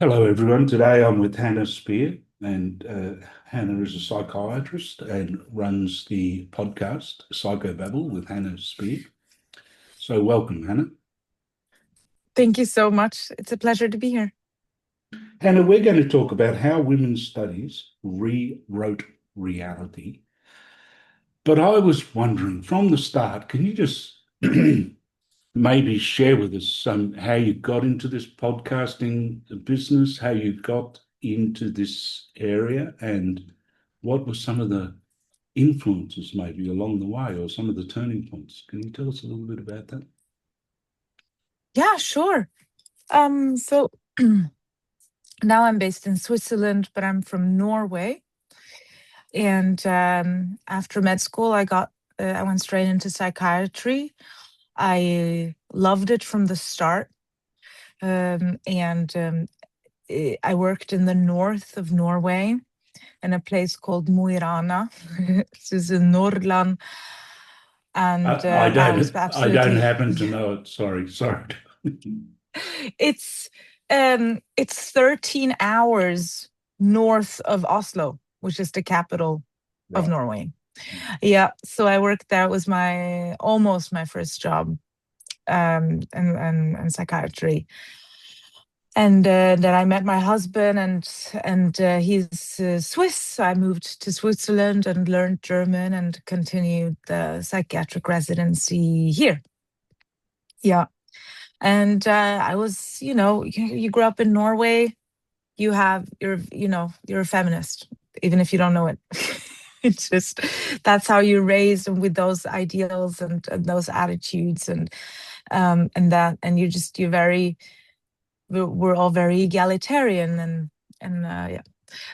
Hello, everyone. Today I'm with Hannah Spier, and Hannah is a psychiatrist and runs the podcast Psychobabble with Hannah Spier. So, welcome, Hannah. Thank you so much. It's a pleasure to be here. Hannah, we're going to talk about how women's studies rewrote reality. But I was wondering from the start, can you just maybe share with us some how you got into this podcasting business, how you got into this area, and what were some of the influences maybe along the way or some of the turning points? Can you tell us a little bit about that? Yeah, sure. So now I'm based in Switzerland, but I'm from Norway. And after med school, I went straight into psychiatry. I loved it from the start. And I worked in the north of Norway in a place called Mo i Rana. This is in Nordland. And I was I don't absolutely happen to know it. Sorry. It's it's 13 hours north of Oslo, which is the capital of Right. Norway. Yeah, so I worked there. It was my almost my first job in psychiatry. And then I met my husband, and he's Swiss. I moved to Switzerland and learned German and continued the psychiatric residency here. Yeah. And I was, you grew up in Norway, you're a feminist, even if you don't know it. It's just that's how you're raised and with those ideals and those attitudes and you're very we're all very egalitarian and yeah.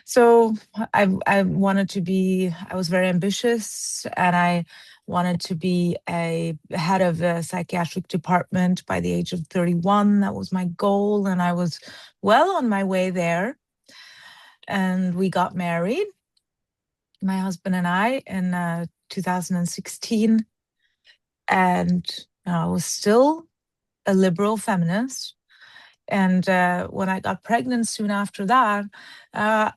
So I was very ambitious and I wanted to be a head of a psychiatric department by the age of 31. That was my goal. And I was well on my way there. And we got married, my husband and I, in 2016. And I was still a liberal feminist. And when I got pregnant soon after that, uh,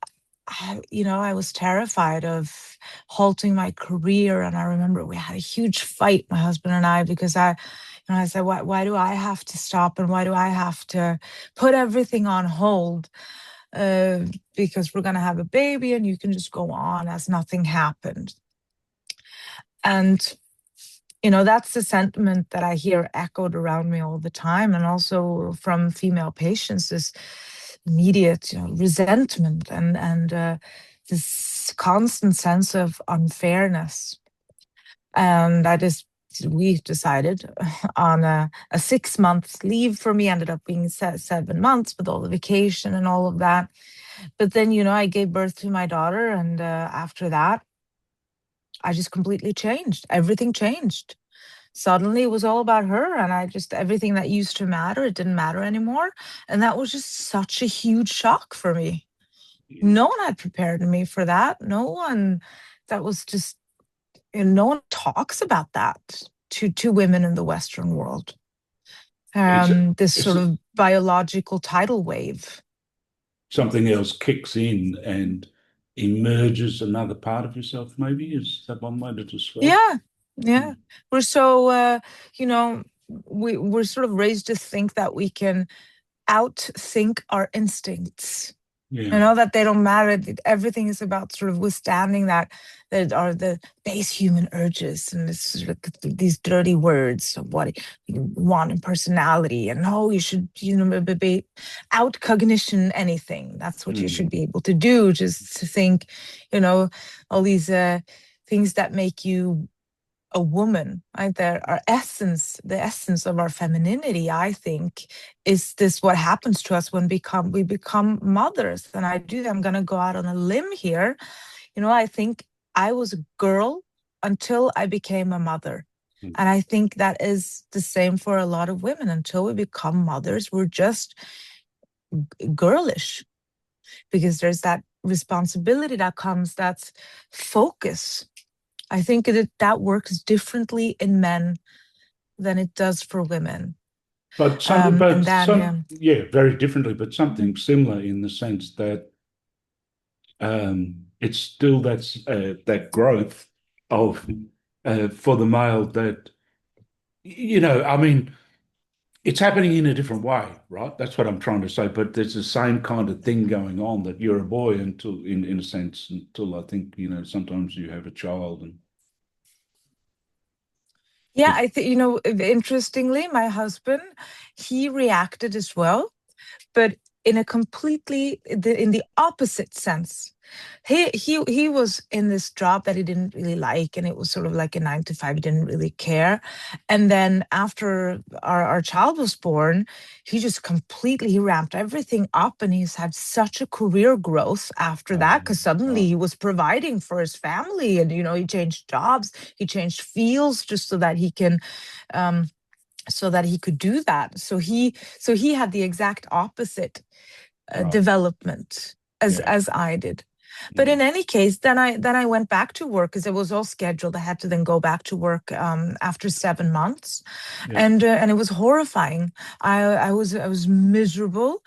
I was terrified of halting my career. And I remember we had a huge fight, my husband and I, because I said, why do I have to stop and why do I have to put everything on hold? Uh, because we're going to have a baby and you can just go on as nothing happened. And that's the sentiment that I hear echoed around me all the time, and also from female patients, this immediate, resentment and this constant sense of unfairness. And we decided on a 6 month leave. For me, ended up being 7 months with all the vacation and all of that. But then, I gave birth to my daughter, and after that, I just completely changed. Everything changed. Suddenly it was all about her, and everything that used to matter, it didn't matter anymore. And that was just such a huge shock for me. No one had prepared me for that. No one, that was just, no one talks about that to women in the Western world. It's This it's sort of biological tidal wave. something else kicks in and emerges another part of yourself, maybe. Is that one way to describe Yeah, it? yeah. We're so, you know, we're sort of raised to think that we can outthink our instincts. Yeah. That they don't matter. That everything is about sort of withstanding that are the base human urges and this sort of these dirty words of what you want in personality, and you should be out cognition anything. That's what you should Mm. be able to do. Just to think, all these things that make you a woman, right? There, the essence of our femininity, I think, is this what happens to us when we become mothers. And I'm gonna go out on a limb here. I think I was a girl until I became a mother. Mm. And I think that is the same for a lot of women. Until we become mothers, we're just girlish because there's that responsibility that comes, that's focus. I think that works differently in men than it does for women. But And then, yeah. yeah, very differently, but Mhm. something similar in the sense that it's still that growth of for the male that I mean, it's happening in a different way, right? That's what I'm trying to say. But there's the same kind of thing going on that you're a boy until, in a sense, until I think sometimes you have a child and Yeah, it, I think, interestingly, my husband, he reacted as well, but in a completely in the opposite sense. He was in this job that he didn't really like, and it was sort of like a 9 to 5. He didn't really care. And then after our child was born, he just completely he ramped everything up, and he's had such a career growth after that because suddenly oh, he was providing for his family, and he changed jobs, he changed fields just um, so that he could do that. So he had the exact opposite right, development yeah, as I did. But mm, in any case, then I went back to work because it was all scheduled. I had to then go back to work after 7 months, yeah, and it was horrifying. I was miserable.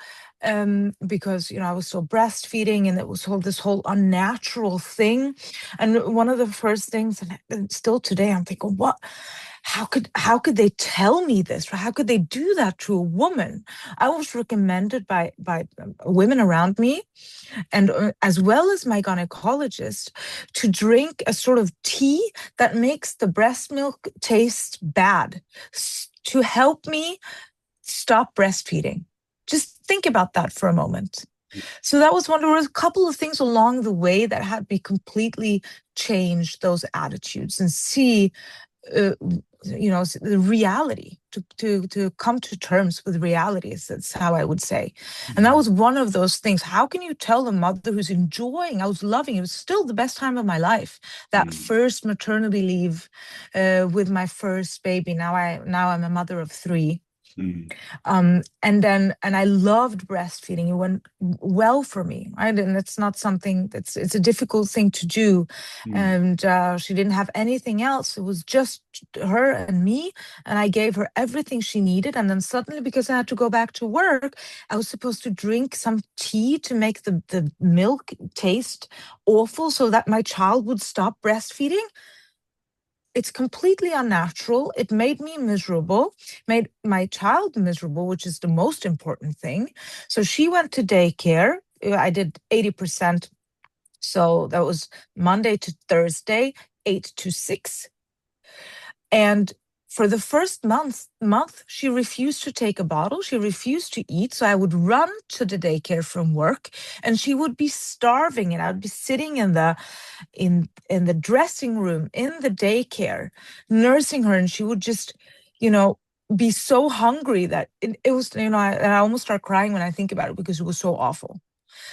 Because I was still breastfeeding, and it was this whole unnatural thing. And one of the first things, and still today, I'm thinking, what? How could they tell me this? How could they do that to a woman? I was recommended by women around me, and as well as my gynecologist, to drink a sort of tea that makes the breast milk taste bad, to help me stop breastfeeding. Just think about that for a moment. So that was there was a couple of things along the way that had me completely change those attitudes and see uh, the reality, to come to terms with realities. That's how I would say. And that mm, was one of those things. How can you tell a mother who's enjoying, I was loving, it was still the best time of my life, that mm, first maternity leave with my first baby. Now I'm a mother of three. mm, And I loved breastfeeding. It went well for me, right? And it's not something it's a difficult thing to do. mm, And she didn't have anything else. It was just her and me, and I gave her everything she needed. And then suddenly, because I had to go back to work, I was supposed to drink some tea to make the milk taste awful so that my child would stop breastfeeding. It's completely unnatural. It made me miserable, made my child miserable, which is the most important thing. So she went to daycare. I did 80%. So that was Monday to Thursday, 8 to 6. And for the first month, she refused to take a bottle. She refused to eat. So I would run to the daycare from work, and she would be starving, and I would be sitting in the dressing room in the daycare nursing her, and she would just you know be so hungry that it was I almost start crying when I think about it because it was so awful.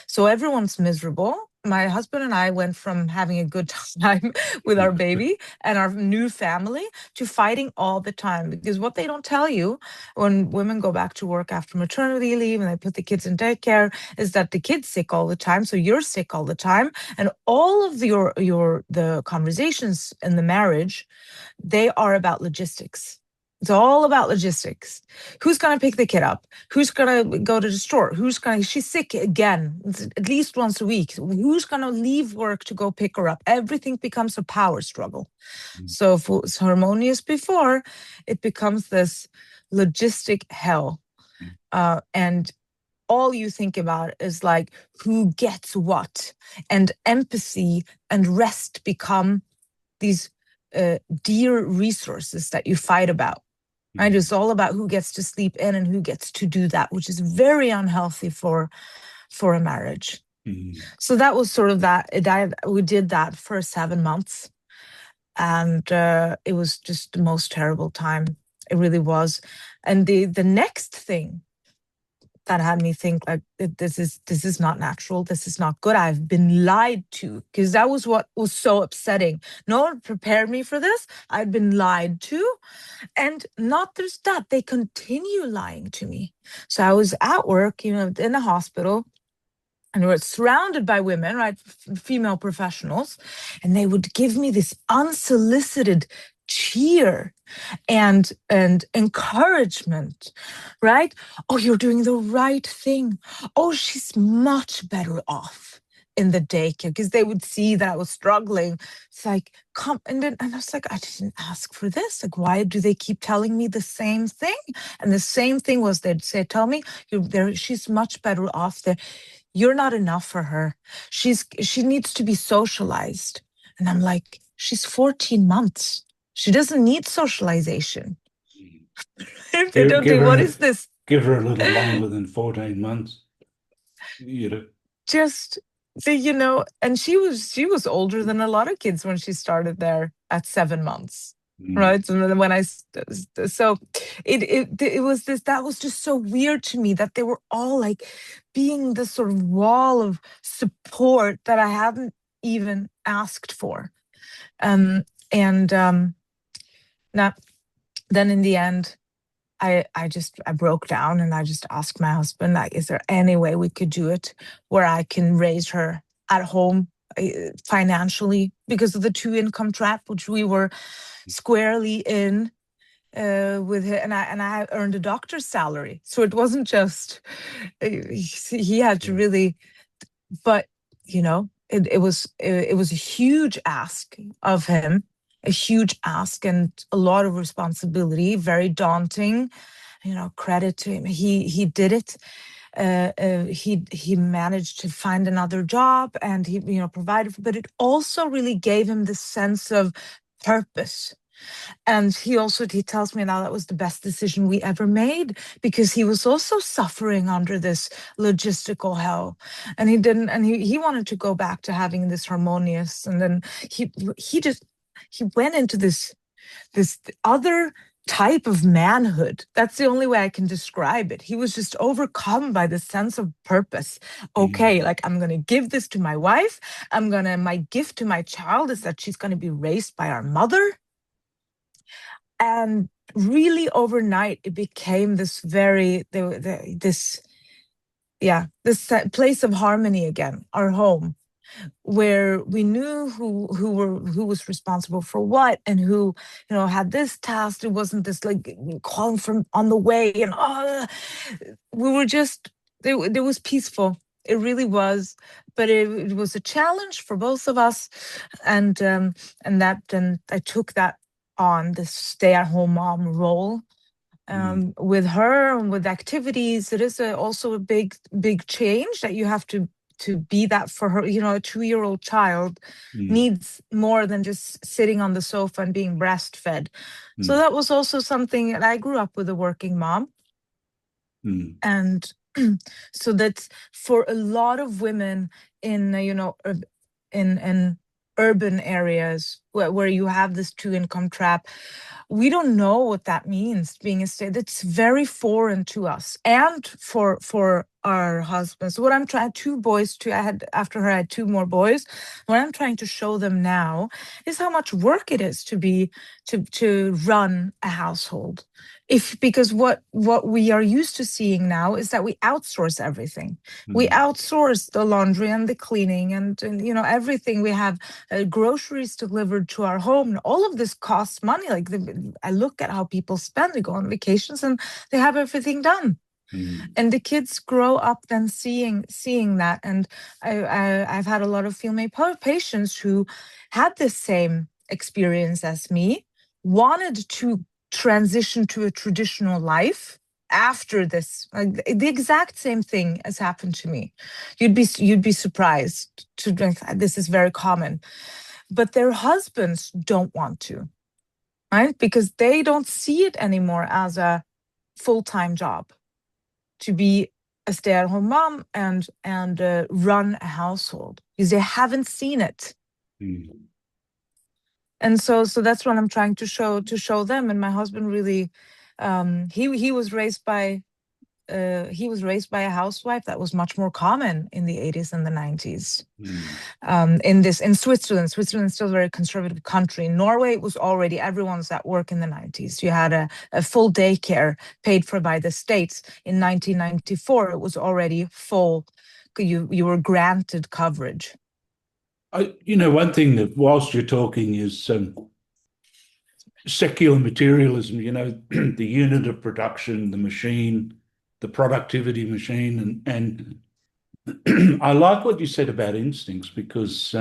So everyone's miserable. My husband and I went from having a good time with our baby and our new family to fighting all the time. Because what they don't tell you when women go back to work after maternity leave and they put the kids in daycare is that the kid's sick all the time. So you're sick all the time. And all of the conversations in the marriage, they are about logistics. It's all about logistics. Who's going to pick the kid up? Who's going to go to the store? She's sick again, at least once a week. Who's going to leave work to go pick her up? Everything becomes a power struggle. mm, So if it was harmonious before, it becomes this logistic hell. mm, And all you think about is like who gets what, and empathy and rest become these dear resources that you fight about. Right? mm, It's all about who gets to sleep in and who gets to do that, which is very unhealthy for a marriage. mm, So that was sort of that. We did that for 7 months, and it was just the most terrible time. It really was. And the next thing that had me think like this is not natural, this is not good, I've been lied to, because that was what was so upsetting. No one prepared me for this. I'd been lied to. And not just that, they continue lying to me. So I was at work, in the hospital, and we were surrounded by women, right, female professionals, and they would give me this unsolicited cheer and encouragement, right? Oh, you're doing the right thing. Oh, she's much better off in the daycare, because they would see that I was struggling. It's like, come, and I was like, I didn't ask for this. Like, why do they keep telling me the same thing? And the same thing was, they'd say, tell me, you're there, she's much better off there. You're not enough for her. She needs to be socialized. And I'm like, she's 14 months. She doesn't need socialization. They don't think, what is this? Give her a little longer than 14 months. Just, and she was older than a lot of kids when she started there at 7 months. Right. And then it was this, that was just so weird to me, that they were all like being this sort of wall of support that I hadn't even asked for. Now, then in the end, I broke down, and I just asked my husband, like, is there any way we could do it where I can raise her at home financially, because of the 2-income trap, which we were squarely in with it. And I earned a doctor's salary. So it wasn't just, he had to really, but it was a huge ask of him, a huge ask, and a lot of responsibility, very daunting. Credit to him. He did it. He managed to find another job, and he provided, but it also really gave him the sense of purpose. And he tells me now that was the best decision we ever made, because he was also suffering under this logistical hell, and he wanted to go back to having this harmonious, and then he went into this other type of manhood. That's the only way I can describe it. He was just overcome by the sense of purpose. Okay, like, I'm going to give this to my wife. My gift to my child is that she's going to be raised by our mother. And really overnight, it became this this place of harmony again, our home, where we knew who was responsible for what, and who had this task. It wasn't this like calling from on the way, and we were just it was peaceful. It really was, but it was a challenge for both of us, and I took that on, the stay-at-home mom role. With her and with activities, it is also a big change, that you have to be that for her. A 2-year-old child needs more than just sitting on the sofa and being breastfed. So that was also something that I grew up with, a working mom. And so that's for a lot of women in in urban areas where you have this 2-income trap. We don't know what that means, being a state. It's very foreign to us and for our husbands. What I'm trying, 2 boys too. After her, I had 2 more boys. What I'm trying to show them now is how much work it is to run a household. Because what we are used to seeing now is that we outsource everything. We outsource the laundry and the cleaning and everything. We have groceries delivered to our home. And all of this costs money. Like, I look at how people spend. They go on vacations and they have everything done. And the kids grow up then seeing that. And I've had a lot of female patients who had the same experience as me, wanted to transition to a traditional life after this. Like, the exact same thing has happened to me. You'd be surprised to think this is very common, but their husbands don't want to, right? Because they don't see it anymore as a full-time job to be a stay-at-home mom and run a household, because they haven't seen it. And so that's what I'm trying to show them. And my husband really, he was raised by a housewife. That was much more common in the 80s and the 90s. In Switzerland is still a very conservative country. In Norway, it was already, everyone's at work in the 90s. You had a full daycare paid for by the states. In 1994, it was already full. You were granted coverage. One thing that whilst you're talking is secular materialism, the unit of production, the machine, the productivity machine. And I like what you said about instincts because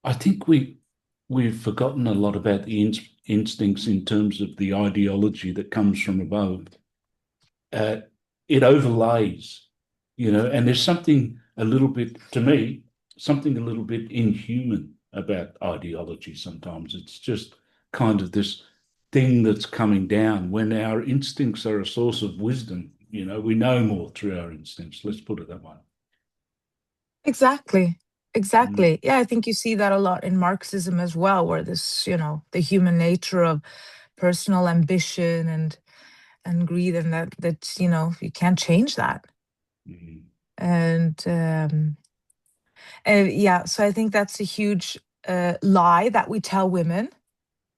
I think we've forgotten a lot about the instincts in terms of the ideology that comes from above. Uh, it overlays, and there's something a little bit, to me, something a little bit inhuman about ideology sometimes. It's just kind of this thing that's coming down when our instincts are a source of wisdom. We know more through our instincts. Let's put it that way. Exactly. Mm, Exactly. Yeah, I think you see that a lot in Marxism as well, where this, the human nature of personal ambition and greed, and that you can't change that. mm, And yeah, so I think that's a huge lie that we tell women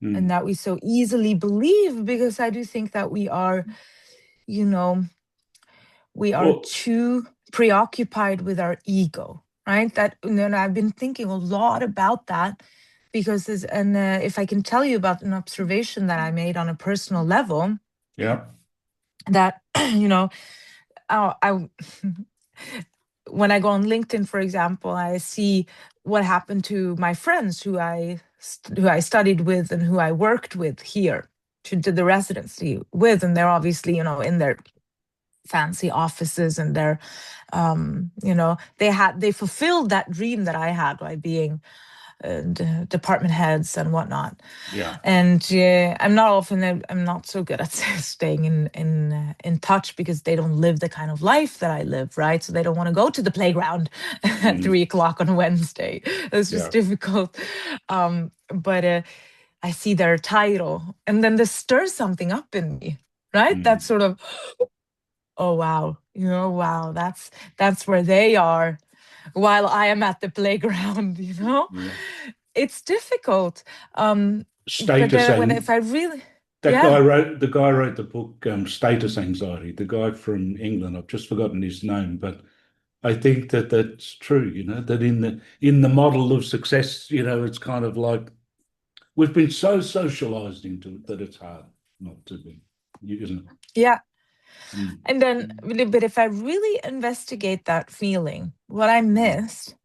and mm. that we so easily believe, because I do think that you know, we are Well, too preoccupied with our ego, right? And I've been thinking a lot about that because if I can tell you about an observation that I made on a personal level, yeah. that I when I go on LinkedIn, for example, I see what happened to my friends who I studied with and who I worked with here, to did the residency with, and they're obviously in their fancy offices, and they're they fulfilled that dream that I had by being department heads and whatnot. Yeah. And I'm not so good at staying in touch, because they don't live the kind of life that I live, right? So they don't want to go to the playground at Mm, 3 o'clock on Wednesday. It's just yeah. difficult. But I see their title, and then this stirs something up in me, right? That's Mm, sort of, oh wow, wow, that's where they are while I am at the playground. yeah. It's difficult. But Status then and if I really, that guy yeah, wrote the guy wrote the book Status Anxiety. The guy from England. I've just forgotten his name, but I think that that's true. That in the model of success, it's kind of like we've been so socialized into it that it's hard not to be, isn't it? yeah. Mm, And then, but if I really investigate that feeling, what I mm, missed,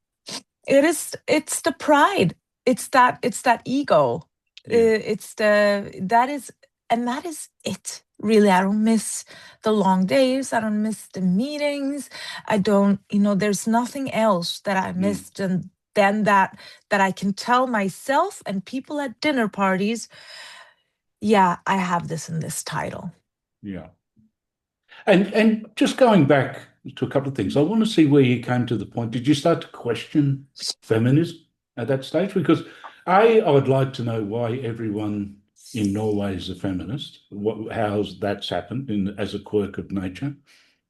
it's the pride. It's that ego. yeah. It's the that is and that is it. Really, I don't miss the long days. I don't miss the meetings. I don't, there's nothing else that I Mm, missed, and then that I can tell myself and people at dinner parties, yeah, I have this in this title. yeah. And just going back to a couple of things, I want to see where you came to the point. Did you start to question feminism at that stage? Because I would like to know why everyone in Norway is a feminist. How that's happened as a quirk of nature.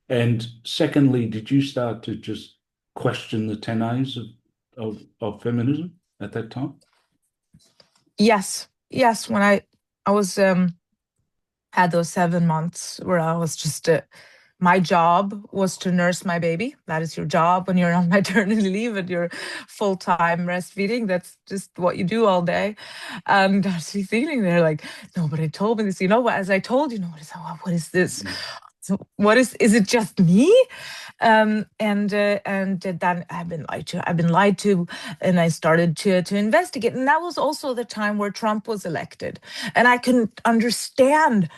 And secondly, did you start to just question the tenets of feminism at that time? Yes, yes. When I was had those 7 months where I was just my job was to nurse my baby. That is your job when you're on maternity leave and you're full-time breastfeeding. That's just what you do all day. And I was feeling there like, nobody told me this. As I told you, what is this? Mm, So is it just me? And then I've been lied to. I've been lied to, and I started to investigate. And that was also the time where Trump was elected, and I couldn't understand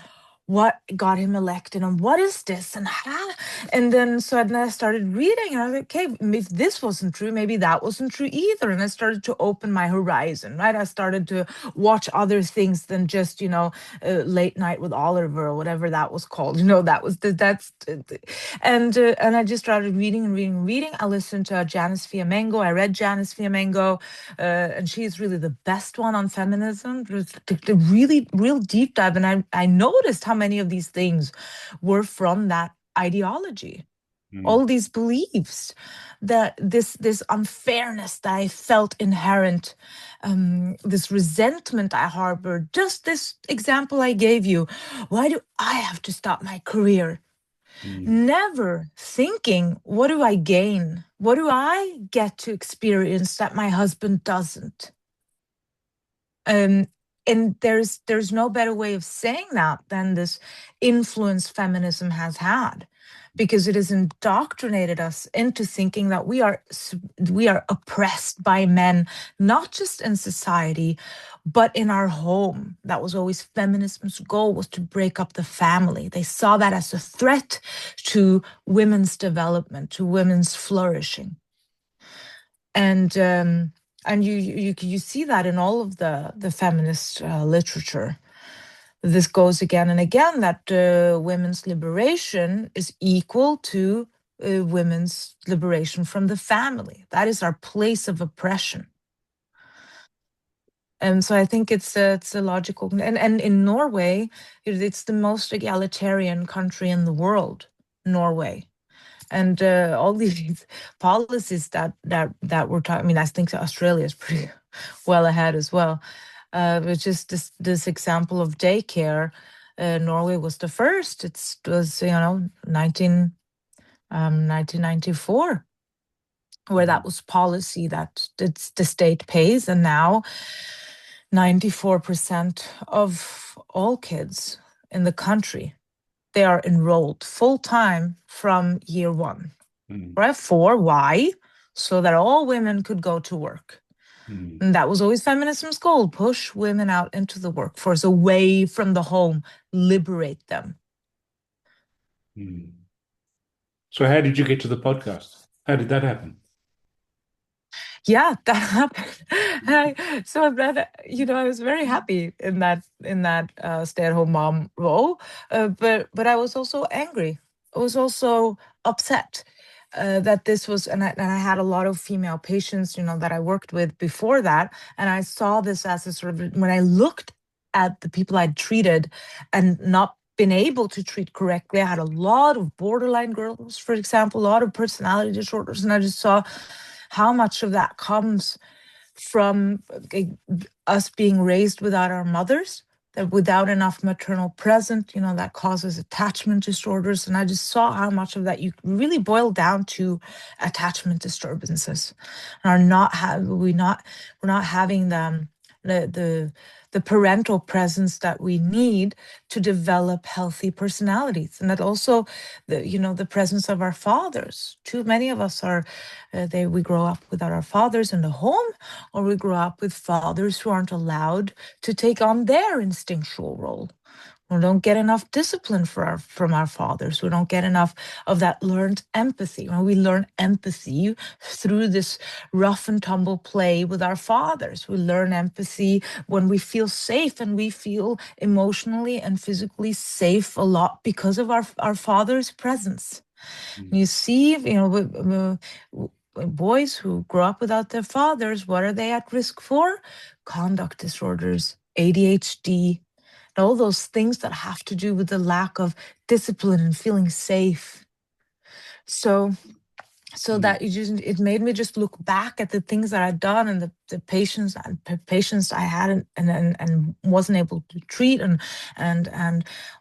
what got him elected and what is this and how. And then I started reading, and I was like, okay, if this wasn't true, maybe that wasn't true either. And I started to open my horizon, right? I started to watch other things than just Late Night with Oliver or whatever that was called. That was and I just started reading and reading and reading. I listened to Janice Fiamengo. I read Janice Fiamengo, and she's really the best one on feminism. The really real deep dive, and I noticed how many of these things were from that ideology. mm, All these beliefs, that this unfairness that I felt inherent, this resentment I harbored. Just this example I gave you. Why do I have to stop my career? mm, Never thinking, what do I gain? What do I get to experience that my husband doesn't? Um, and there's no better way of saying that than this influence feminism has had, because it has indoctrinated us into thinking that we are oppressed by men, not just in society, but in our home. That was always feminism's goal, was to break up the family. They saw that as a threat to women's development, to women's flourishing. And you see that in all of the feminist literature. This goes again and again, that women's liberation is equal to women's liberation from the family. That is our place of oppression. And so I think it's a logical, and in Norway, it's the most egalitarian country in the world, Norway. And all these policies that we're talking, I mean, I think Australia is pretty well ahead as well. But just this example of daycare, Norway was the first. It was 1994, where that was policy that the state pays, and now 94% of all kids in the country, they are enrolled full-time from year one. Right? For why? So that all women could go to work. And that was always feminism's goal: push women out into the workforce, away from the home, liberate them. So how did you get to the podcast? How did that happen? Yeah, that happened. I was very happy in that stay-at-home mom role, but I was also angry. I was also upset that this was, and I had a lot of female patients, that I worked with before that, and I saw this as a sort of, when I looked at the people I'd treated and not been able to treat correctly. I had a lot of borderline girls, for example, a lot of personality disorders, and I just saw how much of that comes from us being raised without our mothers, that without enough maternal presence, that causes attachment disorders. And I just saw how much of that you really boil down to attachment disturbances. And we're not having the parental presence that we need to develop healthy personalities. And that also, the presence of our fathers. Too many of us we grow up without our fathers in the home, or we grow up with fathers who aren't allowed to take on their instinctual role. We don't get enough discipline from our fathers. We don't get enough of that learned empathy. When we learn empathy through this rough and tumble play with our fathers, we learn empathy when we feel safe, and we feel emotionally and physically safe a lot because of our father's presence. You see, boys who grow up without their fathers, what are they at risk for? Conduct disorders, ADHD, all those things that have to do with the lack of discipline and feeling safe. So that it made me just look back at the things that I'd done, and the patients I had and wasn't able to treat, and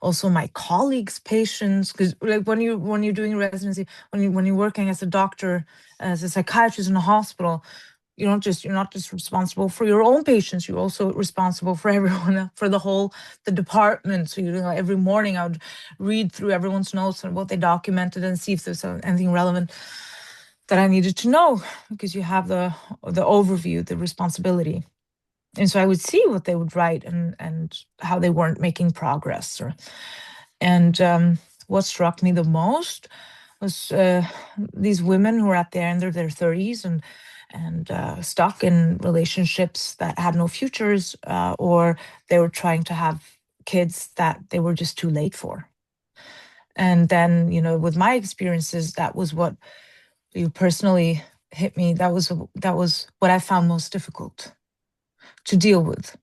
also my colleagues' patients, because like when you're doing residency, when you're working as a doctor, as a psychiatrist in a hospital, you're not just responsible for your own patients, you're also responsible for everyone, for the department. So every morning I would read through everyone's notes and what they documented and see if there's anything relevant that I needed to know, because you have the overview, the responsibility. And so I would see what they would write and how they weren't making progress. What struck me the most was these women who were at the end of their 30s and stuck in relationships that had no futures, or they were trying to have kids that they were just too late for. And then, with my experiences, that was what you personally hit me. That was what I found most difficult to deal with,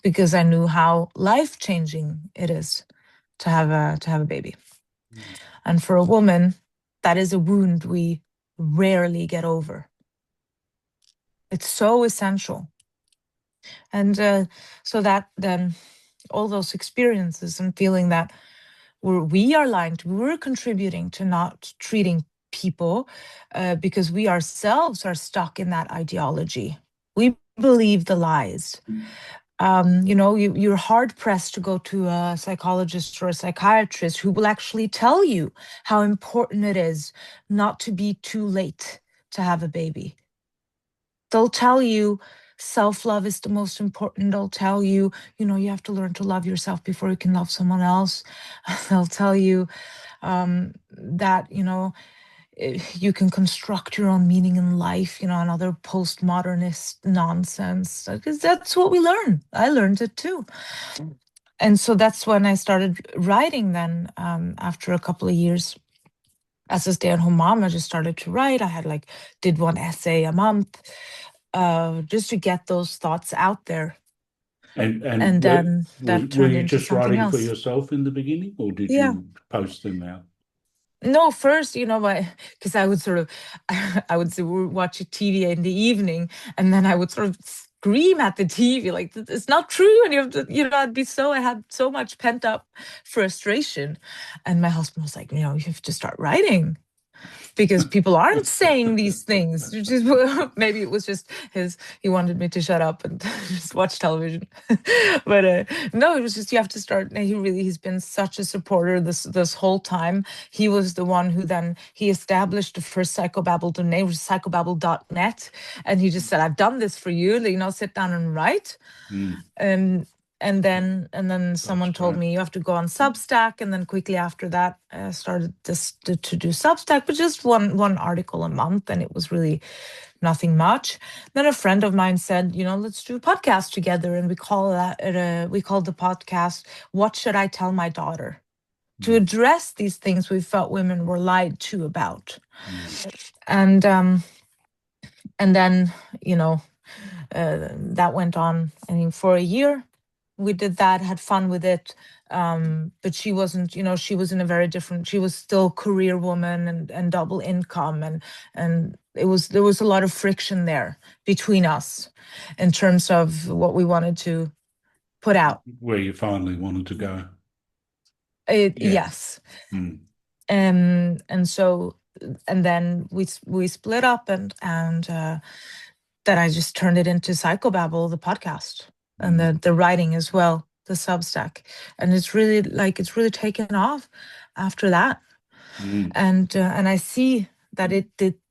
because I knew how life-changing it is to have a baby. And for a woman, that is a wound we rarely get over. It's so essential. And so that then all those experiences and feeling that we're contributing to not treating people because we ourselves are stuck in that ideology. We believe the lies. you're hard pressed to go to a psychologist or a psychiatrist who will actually tell you how important it is not to be too late to have a baby. They'll tell you self-love is the most important. They'll tell you, you have to learn to love yourself before you can love someone else. They'll tell you that, you can construct your own meaning in life, and other postmodernist nonsense, because that's what we learn. I learned it too. And so that's when I started writing then, after a couple of years. As a stay-at-home mom, I just started to write. I had did one essay a month, just to get those thoughts out there. And then that were turned you into just something writing for else. yourself in the beginning, or did Yeah. you post them out? No, first, because I would sort of, I would watch TV in the evening, and then I would sort of scream at the TV, like, it's not true. And you have to, I had so much pent up frustration. And my husband was like, you have to start writing, because people aren't saying these things. Maybe it was just he wanted me to shut up and just watch television. But no, it was just, you have to start. He's been such a supporter this whole time. He was the one who then, he established the first psychobabble domain, which is psychobabble.net. And he just said, I've done this for you, sit down and write. And then someone told me, you have to go on Substack. And then quickly after that, I started to do Substack, but just one article a month. And it was really nothing much. Then a friend of mine said, let's do a podcast together. And we called the podcast, What Should I Tell My Daughter? To address these things we felt women were lied to about. And then, that went on, I think, for a year. We did that, had fun with it. But she wasn't, she was in a very different, she was still career woman and double income. And there was a lot of friction there between us in terms of what we wanted to put out. Where you finally wanted to go. Yes. And then we split up, and then I just turned it into Psychobabble, the podcast. And the writing as well, the Substack. And it's really taken off after that. And I see that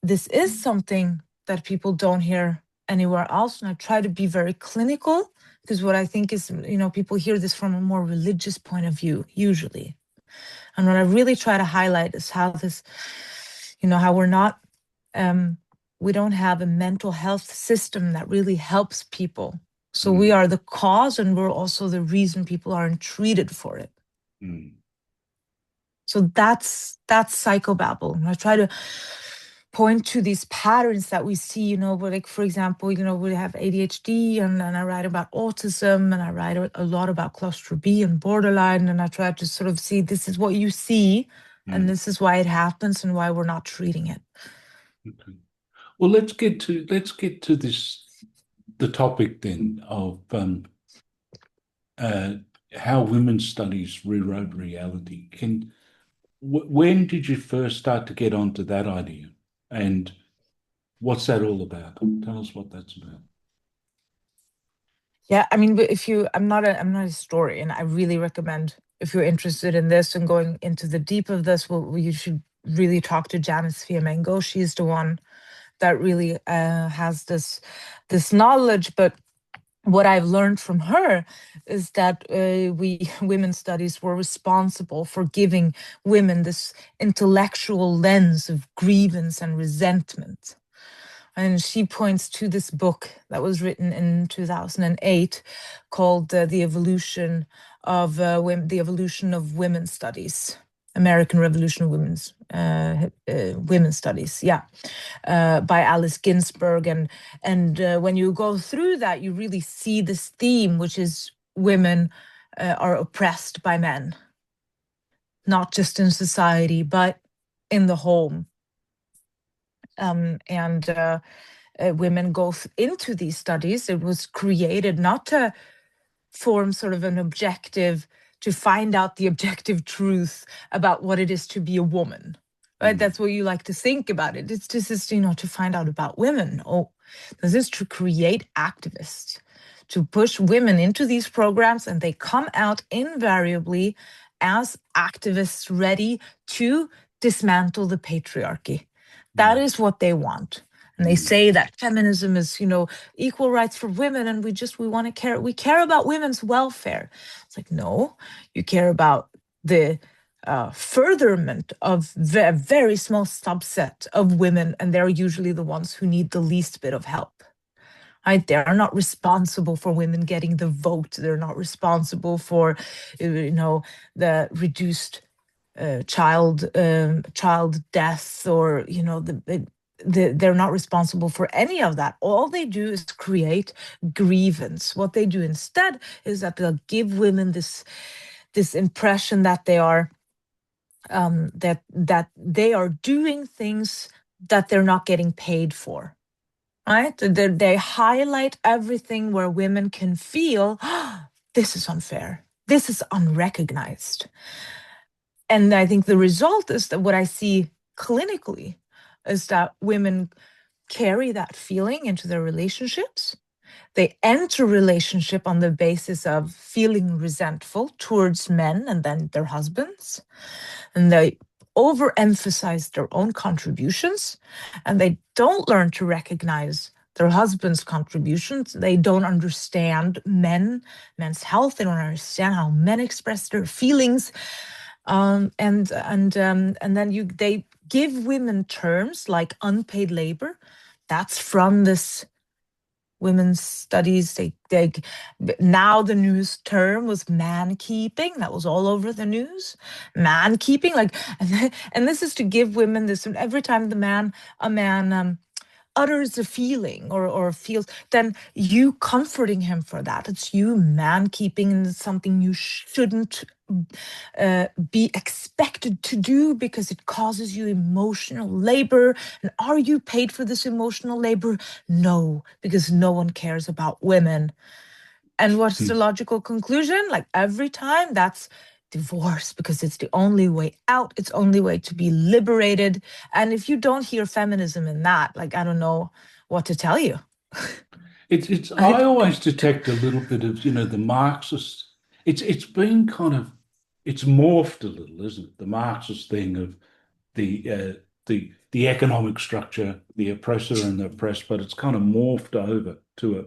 this is something that people don't hear anywhere else. And I try to be very clinical, because what I think is, people hear this from a more religious point of view, usually. And what I really try to highlight is how this, how we're not, we don't have a mental health system that really helps people. So we are the cause, and we're also the reason people aren't treated for it. So that's Psychobabble. And I try to point to these patterns that we see, for example, we have ADHD, and I write about autism, and I write a lot about claustrophobia and borderline, and I try to sort of see, this is what you see, and this is why it happens, and why we're not treating it. Okay. Well, let's get to the topic then of how women's studies rewrote reality. When did you first start to get onto that idea, and what's that all about? Tell us what that's about. Yeah, I mean, I'm not a historian. I really recommend, if you're interested in this and going into the deep of this, you should really talk to Janice Fiamengo. She's the one that really has this knowledge. But what I've learned from her is that women's studies were responsible for giving women this intellectual lens of grievance and resentment. And she points to this book that was written in 2008 called The Evolution of Women's Studies. American Revolution of Women's Studies, by Alice Ginsberg, and when you go through that, you really see this theme, which is women are oppressed by men, not just in society but in the home, women go into these studies. It was created not to form sort of an objective, to find out the objective truth about what it is to be a woman, right? That's what you like to think about it. It's just, to find out about women. Oh, this is to create activists, to push women into these programs, and they come out invariably as activists ready to dismantle the patriarchy. That is what they want. And they say that feminism is, equal rights for women, and we care about women's welfare. It's like, no, you care about the furtherment of a very small subset of women, and they're usually the ones who need the least bit of help. Right? They are not responsible for women getting the vote. They're not responsible for, the reduced child death, or they're not responsible for any of that. All they do is create grievance. What they do instead is that they'll give women this impression that they are that they are doing things that they're not getting paid for. Right? They highlight everything where women can feel, this is unfair. This is unrecognized. And I think the result is that what I see clinically is that women carry that feeling into their relationships. They enter relationship on the basis of feeling resentful towards men and then their husbands. And they overemphasize their own contributions, and they don't learn to recognize their husband's contributions. They don't understand men's health. They don't understand how men express their feelings. And then they give women terms like unpaid labor. That's from this women's studies. Now the news term was man keeping. That was all over the news. Man keeping, and this is to give women this. Every time a man utters a feeling or feels, then you comforting him for that. It's you man keeping, and it's something you shouldn't be expected to do because it causes you emotional labor. And are you paid for this emotional labor? No, because no one cares about women. And what's the logical conclusion? Like every time, that's divorce, because it's the only way out. It's the only way to be liberated. And if you don't hear feminism in that, I don't know what to tell you. I always detect a little bit of, the Marxist. It's been it's morphed a little, isn't it? The Marxist thing of the economic structure, the oppressor and the oppressed, but it's kind of morphed over to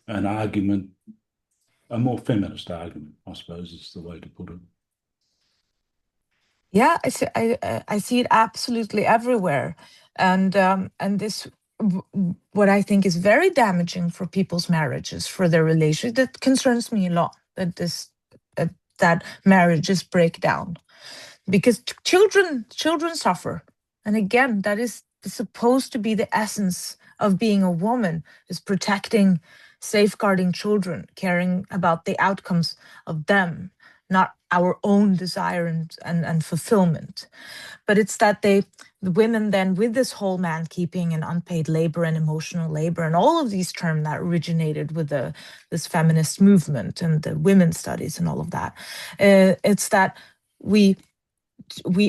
an argument, a more feminist argument, I suppose is the way to put it. Yeah, I see it absolutely everywhere, and this what I think is very damaging for people's marriages, for their relationship. That concerns me a lot. That marriages break down because children suffer, and again, that is supposed to be the essence of being a woman: is protecting, safeguarding children, caring about the outcomes of them, not our own desire and fulfillment. But it's that the women then, with this whole man keeping and unpaid labor and emotional labor and all of these terms that originated with this feminist movement and the women's studies and all of that, it's that we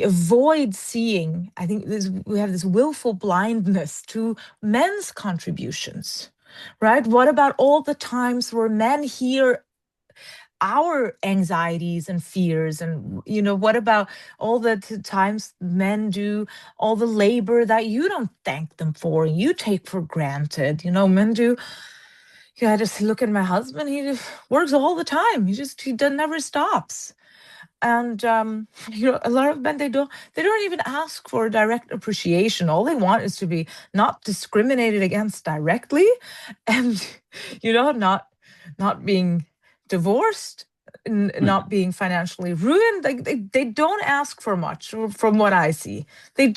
avoid seeing, I think we have this willful blindness to men's contributions, right? What about all the times where men hear our anxieties and fears, and what about all the times men do all the labor that you don't thank them for and you take for granted? Men do. I just look at my husband. He just works all the time. He never stops. And a lot of men, they don't even ask for direct appreciation. All they want is to be not discriminated against directly, and not being divorced, not being financially ruined. They don't ask for much, from what I see. They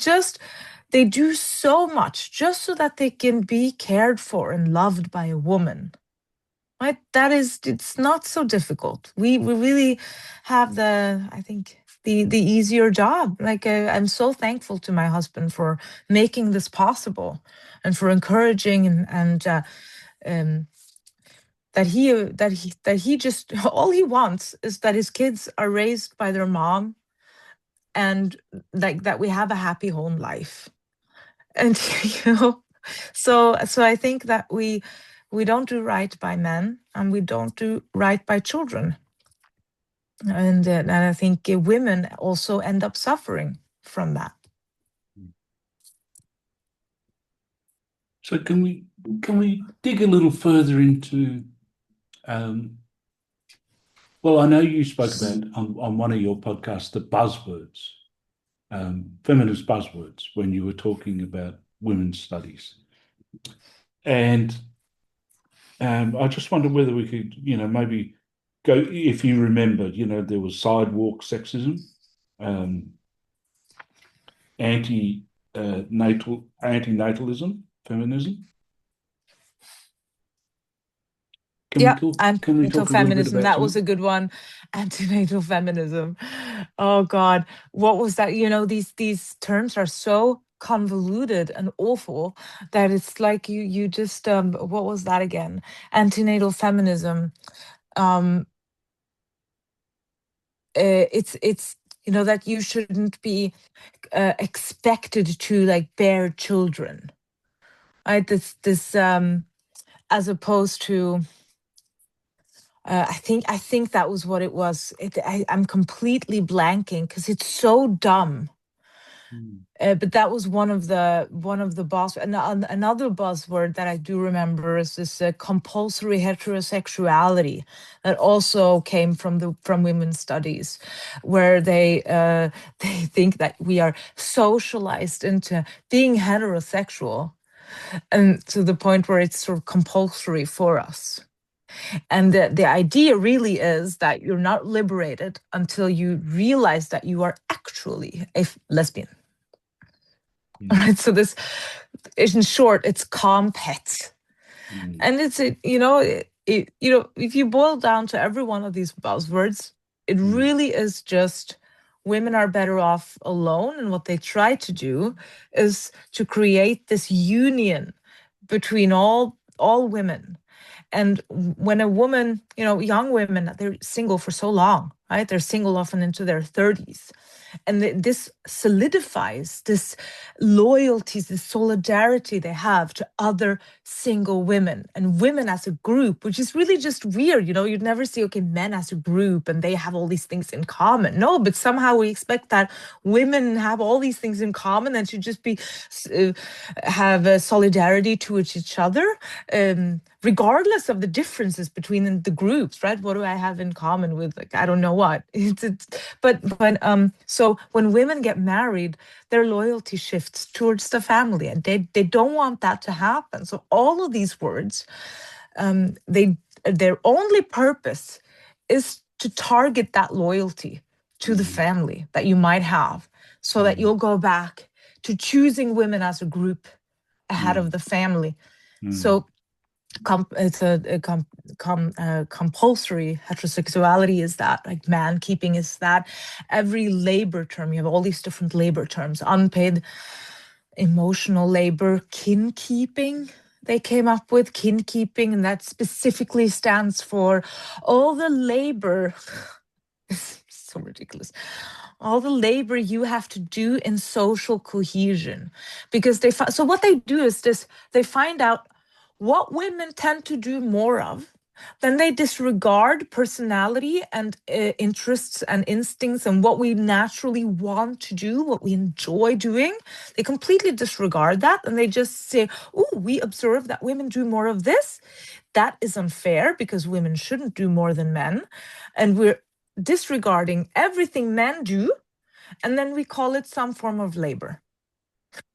do so much just so that they can be cared for and loved by a woman. Right? It's not so difficult. We really have I think the easier job. I'm so thankful to my husband for making this possible and for encouraging and that he just, all he wants is that his kids are raised by their mom, and that we have a happy home life. And so I think that we don't do right by men, and we don't do right by children. And I think women also end up suffering from that. So can we dig a little further into, well, I know you spoke about on one of your podcasts the buzzwords, feminist buzzwords, when you were talking about women's studies. And I just wonder whether we could, maybe go, if you remember, there was sidewalk sexism, antinatalism, feminism. Can we talk a little bit feminism, about that was a good one. Antenatal feminism. Oh God, what was that? These terms are so convoluted and awful that it's like you just what was that again? Antenatal feminism. It's that you shouldn't be expected to like bear children, right? This as opposed to I think that was what it was. I'm completely blanking because it's so dumb. But that was one of the buzz. Another buzzword that I do remember is this compulsory heterosexuality that also came from women's studies, where they think that we are socialized into being heterosexual, and to the point where it's sort of compulsory for us. And the idea really is that you're not liberated until you realize that you are actually a lesbian. All right, so this, in short, it's compet. And it's if you boil down to every one of these buzzwords, it really is just women are better off alone. And what they try to do is to create this union between all women. And when a woman, young women, they're single for so long, right? They're single often into their 30s. And this solidifies this loyalties, this solidarity they have to other single women and women as a group, which is really just weird. You'd never see, okay, men as a group and they have all these things in common. No, but somehow we expect that women have all these things in common and should just be have a solidarity towards each other, regardless of the differences between the groups, right? What do I have in common with, like, I don't know what. So when women get married, their loyalty shifts towards the family, and they don't want that to happen. So all of these words, their only purpose is to target that loyalty to the family that you might have, so that you'll go back to choosing women as a group ahead of the family. So it's a compulsory heterosexuality is that, like man keeping is that. Every labor term, you have all these different labor terms: unpaid emotional labor, kin keeping. They came up with kin keeping, and that specifically stands for all the labor. It's so ridiculous. All the labor you have to do in social cohesion, because so what they do is this: they find out what women tend to do more of, then they disregard personality and interests and instincts and what we naturally want to do, what we enjoy doing. They completely disregard that, and they just say, oh, we observe that women do more of this. That is unfair because women shouldn't do more than men. And we're disregarding everything men do, and then we call it some form of labor.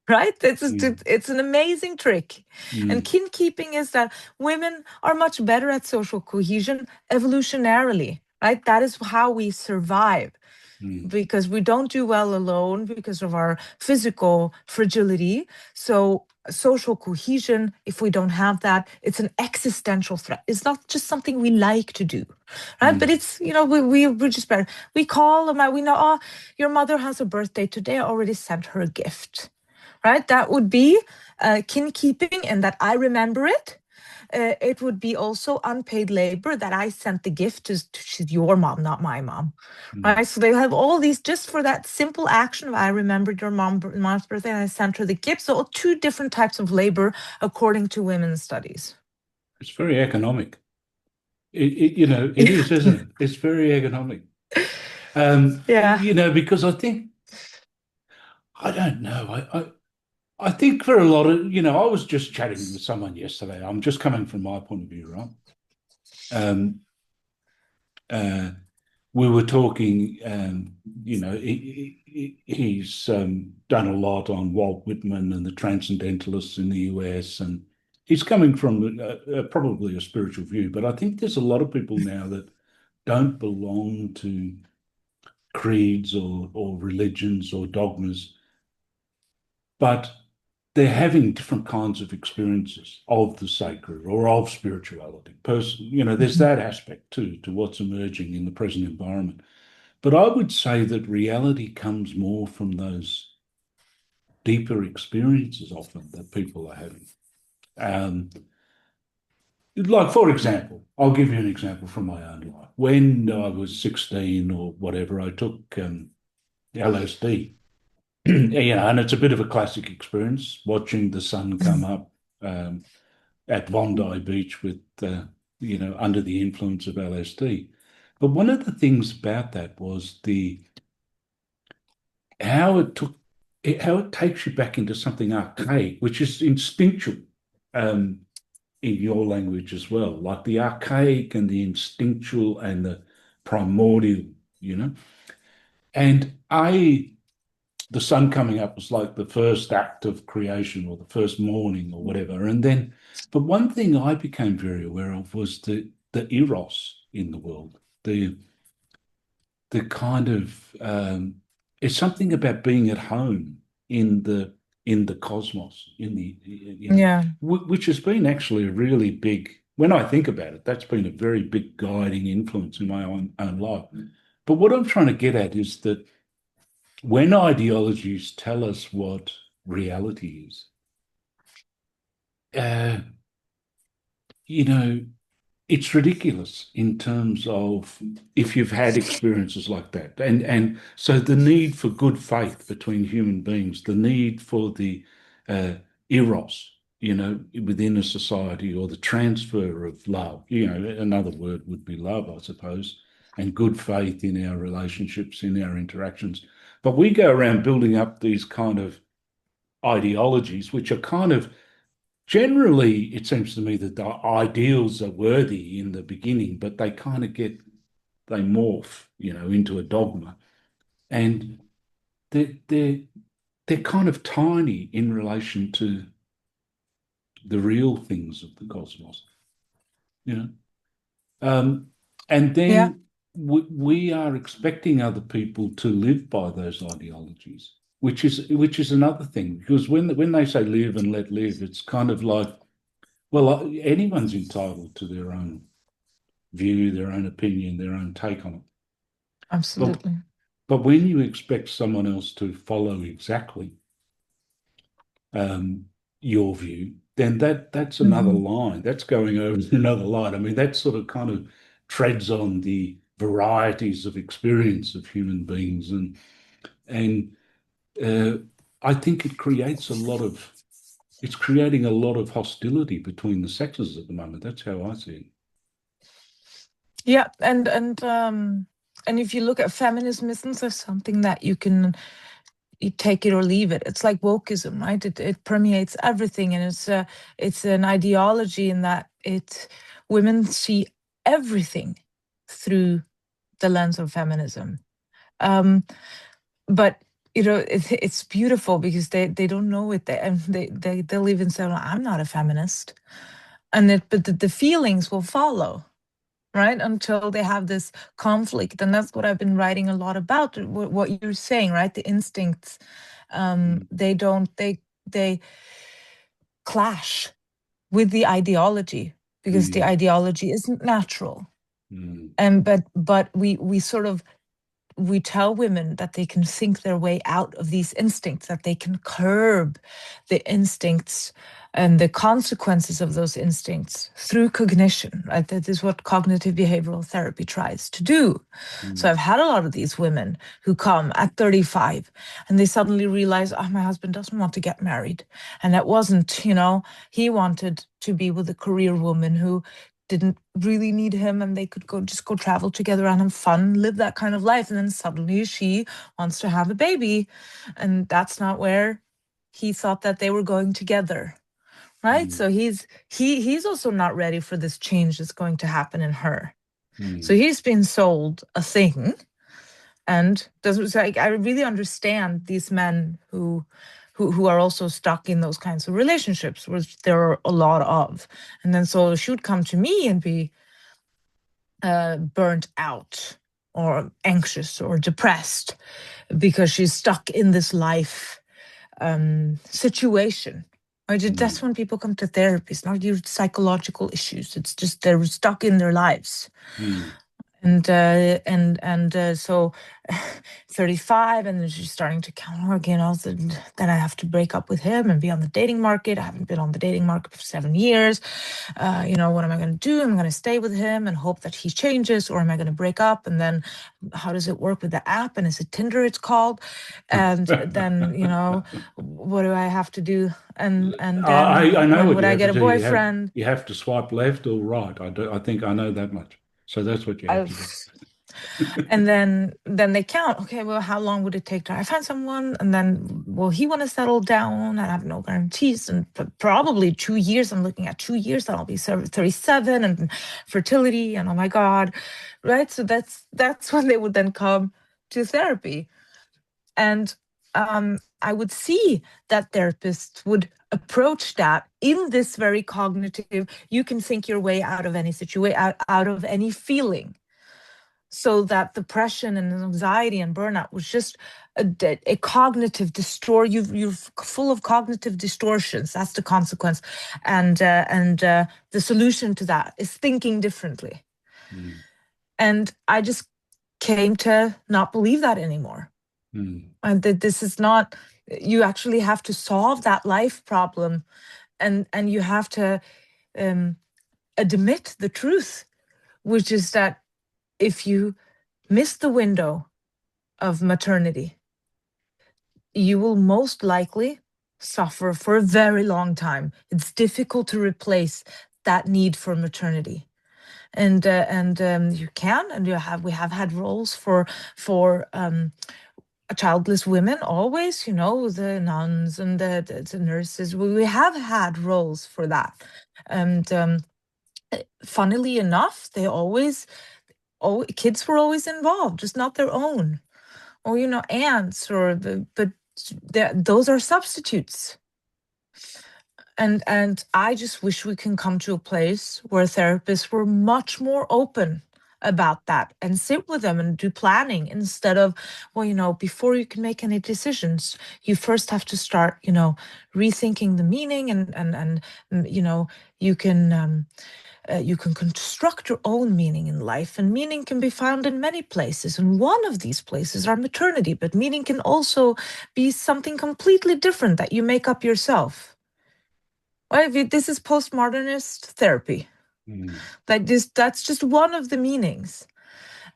Right? It's an amazing trick. And kin keeping is that women are much better at social cohesion evolutionarily, right? That is how we survive, because we don't do well alone because of our physical fragility. So social cohesion, if we don't have that, it's an existential threat. It's not just something we like to do, right? But it's, we're just better. We call them out. We know, oh, your mother has a birthday today. I already sent her a gift. Right, that would be kin keeping, and that I remember it. It would be also unpaid labor, that I sent the gift to she's your mom, not my mom. Right, so they have all these just for that simple action of I remembered your mom's birthday and I sent her the gift. So two different types of labor according to women's studies. It's very economic. It is, isn't it? It's very economic. Yeah. Because I think, I don't know. I think for a lot of, I was just chatting with someone yesterday. I'm just coming from my point of view, right? Um, uh, we were talking, he's done a lot on Walt Whitman and the Transcendentalists in the US, and he's coming from probably a spiritual view. But I think there's a lot of people now that don't belong to creeds or religions or dogmas, but they're having different kinds of experiences of the sacred or of spirituality. There's Mhm. that aspect too to what's emerging in the present environment. But I would say that reality comes more from those deeper experiences often that people are having. Um, like, for example, I'll give you an example from my own life. When I was 16 or whatever, I took LSD. And it's a bit of a classic experience watching the sun come up um, at Bondi Beach with, under the influence of LSD. But one of the things about that was the how it took how it takes you back into something archaic, which is instinctual um, in your language as well, like the archaic and the instinctual and the primordial, you know. And the sun coming up was like the first act of creation or the first morning or whatever. And then, but one thing I became very aware of was the eros in the world, the kind of it's something about being at home in the cosmos, Yeah. which has been actually a really big. When I think about it, that's been a very big guiding influence in my own life. But what I'm trying to get at is that when ideologies tell us what reality is, uh, you know, it's ridiculous in terms of if you've had experiences like that. And so the need for good faith between human beings, the need for the eros, within a society or the transfer of love, another word would be love, I suppose, and good faith in our relationships, in our interactions. But we go around building up these kind of ideologies, which are kind of generally, it seems to me that the ideals are worthy in the beginning, but they kind of they morph, into a dogma. And they're, they're kind of tiny in relation to the real things of the cosmos, you know. Um, and Yeah. then we are expecting other people to live by those ideologies, which is another thing. Because when they say live and let live, it's kind of like, well, anyone's entitled to their own view, their own opinion, their own take on it. But Absolutely. but when you expect someone else to follow exactly um, your view, then that's another Mhm. line. That's going over another line. I mean, that sort of kind of treads on the varieties of experience of human beings, and uh, I think it's creating a lot of hostility between the sexes at the moment. That's how I see it. Yeah, and if you look at feminism, isn't there something that you take it or leave it? It's like wokeism, right? It permeates everything, and it's an ideology in that women see everything through the lens of feminism. Um, but it's beautiful because they don't know it, and they live in say, "Well, I'm not a feminist," but the feelings will follow, right, until they have this conflict. And that's what I've been writing a lot about, what you're saying, right? The instincts, Mm, they clash with the ideology, because the mm, ideology isn't natural. mm, And but we sort of we tell women that they can think their way out of these instincts, that they can curb the instincts and the consequences of those instincts through cognition, right? That is what cognitive behavioral therapy tries to do. So I've had a lot of these women who come at 35 and they suddenly realize, oh, my husband doesn't want to get married. And that wasn't, he wanted to be with a career woman who didn't really need him, and they could go travel together and have fun, live that kind of life. And then suddenly she wants to have a baby, and that's not where he thought that they were going together, right? So he's also not ready for this change that's going to happen in her. So he's been sold a thing, and I really understand these men who are also stuck in those kinds of relationships, which there are a lot of. And then so she would come to me and be burnt out or anxious or depressed because she's stuck in this life situation. That's when people come to therapy. It's not your psychological issues. It's just they're stuck in their lives. And so 35, and then she's starting to count again. Also, then I have to break up with him and be on the dating market. I haven't been on the dating market for 7 years. What am I going to do? Am I going to stay with him and hope that he changes, or am I going to break up? And then how does it work with the app? And is it Tinder it's called? And then, what do I have to do? And then I know when what would you I have get to a do. boyfriend? You have to swipe left or right. I think I know that much. So that's what you have to do. And then they count. Okay, well, how long would it take to I find someone? And then, will he want to settle down? I have no guarantees. And probably 2 years. I'm looking at 2 years. Then I'll be 37, and fertility. And oh my God, right? So that's when they would then come to therapy, and I would see that therapists would approach that in this very cognitive. You can think your way out of any situation, out of any feeling. So that depression and anxiety and burnout was just a cognitive you're full of cognitive distortions. That's the consequence, and the solution to that is thinking differently. And I just came to not believe that anymore. And that this is not. You actually have to solve that life problem, and you have to admit the truth, which is that if you miss the window of maternity, you will most likely suffer for a very long time. It's difficult to replace that need for maternity. And you can, and we have had roles for childless women always, the nuns and the nurses. We have had roles for that. And funnily enough, kids were always involved, just not their own. Or, aunts, but those are substitutes. And I just wish we can come to a place where therapists were much more open about that and sit with them and do planning instead of, before you can make any decisions, you first have to start, rethinking the meaning, and you can construct your own meaning in life, and meaning can be found in many places. And one of these places are maternity, but meaning can also be something completely different that you make up yourself. Right? This is postmodernist therapy. That's just one of the meanings.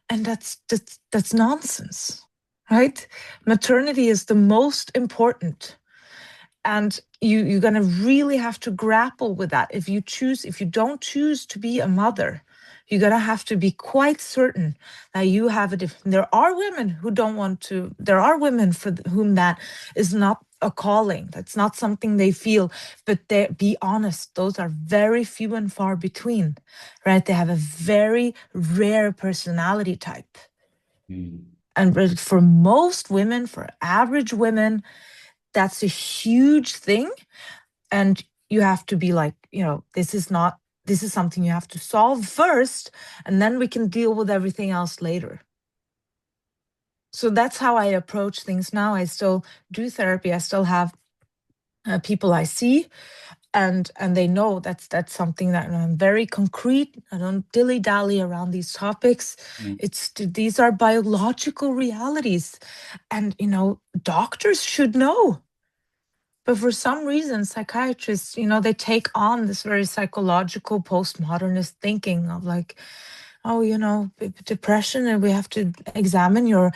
And that's nonsense, right? Maternity is the most important. And you're going to really have to grapple with that. If you don't choose to be a mother, you're going to have to be quite certain that you have a different. There are women who don't want to. There are women for whom that is not a calling. That's not something they feel. But be honest, those are very few and far between, right? They have a very rare personality type. And for most women, for average women, that's a huge thing. And you have to be like, this is something you have to solve first, and then we can deal with everything else later. So that's how I approach things now. I still do therapy. I still have people I see. and they know that's something that I'm very concrete. I don't dilly-dally around these topics. These are biological realities, and doctors should know. But for some reason, psychiatrists, they take on this very psychological postmodernist thinking of like, oh, depression, and we have to examine your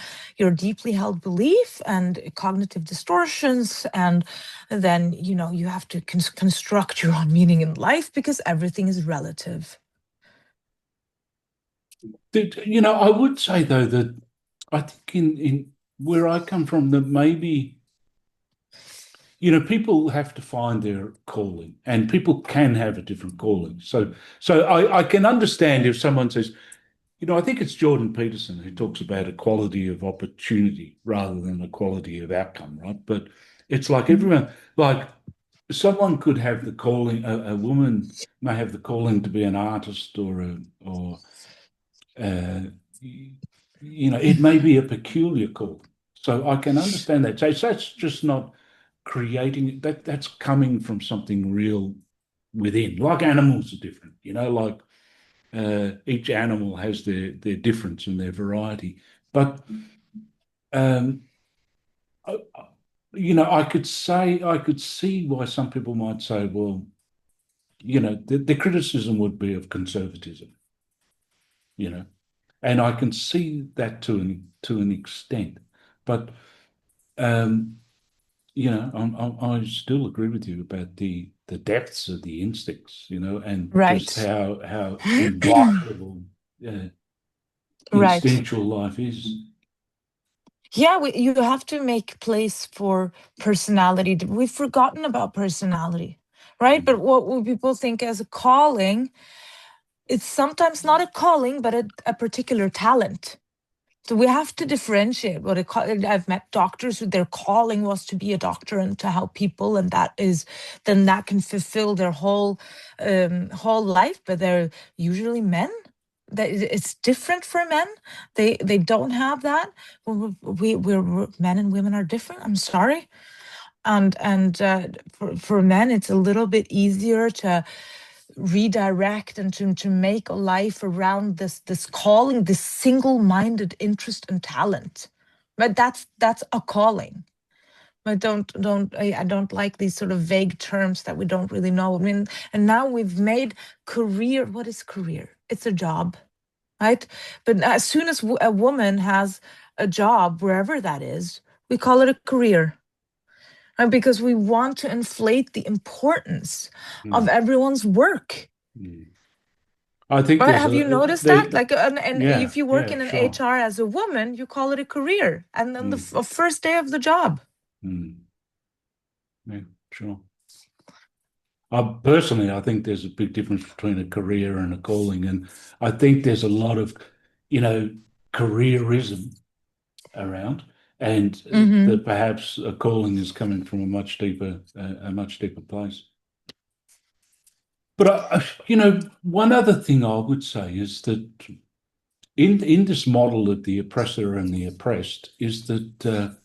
deeply held belief and cognitive distortions, and then you have to construct your own meaning in life because everything is relative. I would say though that I think in where I come from that maybe people have to find their calling, and people can have a different calling. So I can understand if someone says, I think it's Jordan Peterson who talks about equality of opportunity rather than equality of outcome, right? But it's like everyone, like someone could have the calling, a woman may have the calling to be an artist or it may be a peculiar calling. So I can understand that. So that's just not creating that's coming from something real within. Like animals are different, like each animal has their difference and their variety. But I, I could see why some people might say, well, the criticism would be of conservatism, and I can see that to an extent. But I still agree with you about the depths of the instincts, and just Right. how inviolable Right. instinctual life is. Yeah, you have to make place for personality. We've forgotten about personality, right? But what people think as a calling, it's sometimes not a calling, but a particular talent. So we have to differentiate what I've met doctors who their calling was to be a doctor and to help people, and that can fulfill their whole life. But they're usually men. It's different for men. They don't have that. We're men and women are different. I'm sorry. And for men, it's a little bit easier to redirect and to make a life around this calling, this single-minded interest and talent. But that's a calling. I don't like these sort of vague terms that we don't really know. I mean, and now we've made career. What is career? It's a job, right? But as soon as a woman has a job, wherever that is, we call it a career. And because we want to inflate the importance of everyone's work. I think Right? Have you noticed that? Like, and yeah, if you work in an sure. HR as a woman, you call it a career, and then the first day of the job. Yeah, sure. Personally, I think there's a big difference between a career and a calling, and I think there's a lot of, careerism around, and that perhaps a calling is coming from a much deeper place. But one other thing I would say is that in this model of the oppressor and the oppressed is that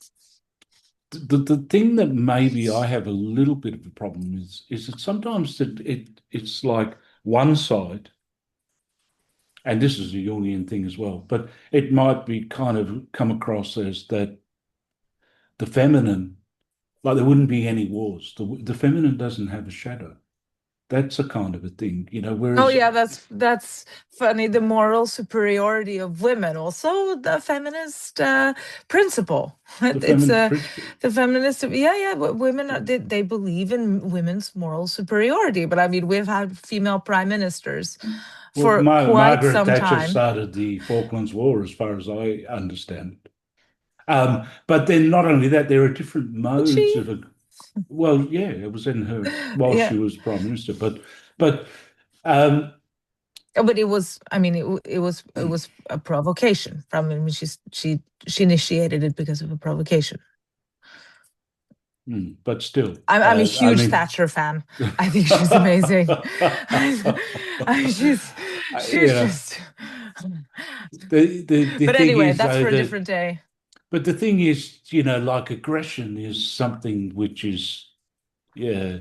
the thing that maybe I have a little bit of a problem is that sometimes that it's like one side, and this is a Jungian thing as well, but it might be kind of come across as that the feminine, like there wouldn't be any wars. The feminine doesn't have a shadow. That's a kind of a thing, whereas. Oh yeah, that's funny. The moral superiority of women, also the feminist principle. It's the feminist. Yeah. Women they believe in women's moral superiority. But I mean, we've had female prime ministers for quite Margaret some Thatcher time. started the Falklands War, as far as I understand it. But then not only that, there are different modes of. Well, yeah, it was in her while she was prime minister, but But it was, I mean, it was a provocation from. I mean, she initiated it because of a provocation. But still, I'm a huge Thatcher fan. I think she's amazing. She's just. The But thing anyway, is, that's though, for a different day. But the thing is, like aggression is something which is, yeah,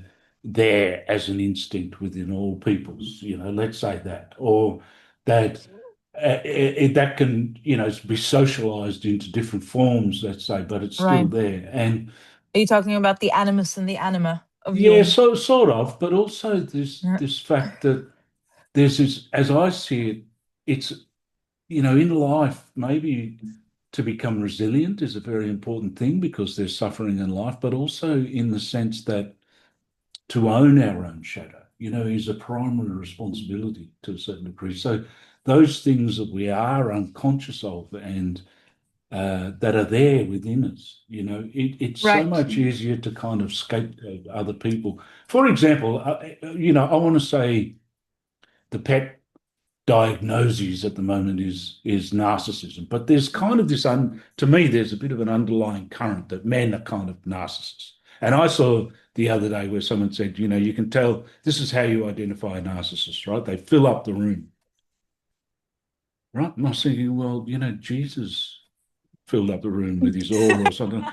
there as an instinct within all peoples, let's say that, or that that can, be socialized into different forms, let's say, but it's still Right. there. And Are you talking about the animus and the anima of yeah, Jung? so sort of, but also Yeah. this fact that there's this, as I see it, it's, in life, maybe to become resilient is a very important thing because there's suffering in life, but also in the sense that to own our own shadow, is a primary responsibility to a certain degree. So those things that we are unconscious of and that are there within us, it's so Right. much easier to kind of scapegoat other people. For example, I want to say the pet diagnoses at the moment is narcissism. But there's kind of this to me, there's a bit of an underlying current that men are kind of narcissists. And I saw the other day where someone said, you can tell this is how you identify a narcissist, right? They fill up the room, right? And I was thinking, well, Jesus filled up the room with his aura or something.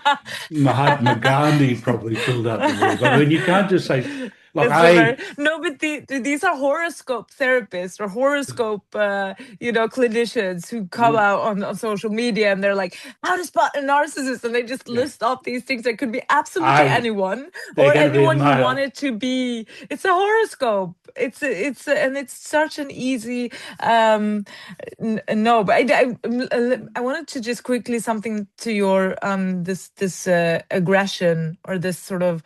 Mahatma Gandhi probably filled up the room. I mean, you can't just say, like, It's a very hey, no, but these are horoscope therapists or horoscope, clinicians who come yeah, out on social media and they're like, "How to spot a narcissist," and they just yeah, list off these things that could be absolutely hey, anyone they're or going to be a anyone you want male. it to be. It's a horoscope. And it's such an easy no, but I wanted to just quickly something to your this aggression or this sort of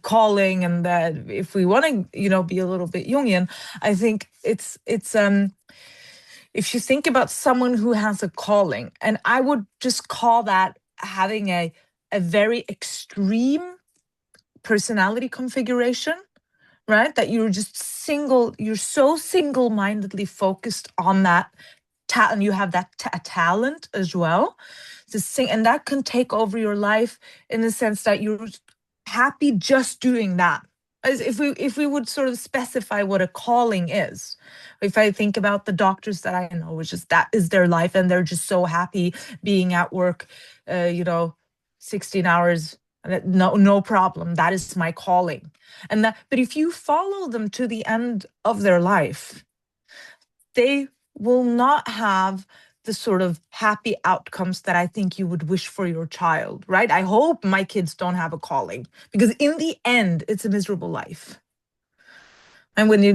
calling, and that if we want to be a little bit Jungian, I think it's if you think about someone who has a calling, and I would just call that having a very extreme personality configuration, right? That you're so single-mindedly focused on that and you have that talent as well to sing, and that can take over your life in the sense that you're happy just doing that. As if we would sort of specify what a calling is, if I think about the doctors that I know, which is that is their life, and they're just so happy being at work, 16 hours, no problem. That is my calling. But if you follow them to the end of their life, they will not have the sort of happy outcomes that I think you would wish for your child, right? I hope my kids don't have a calling, because in the end, it's a miserable life. And when you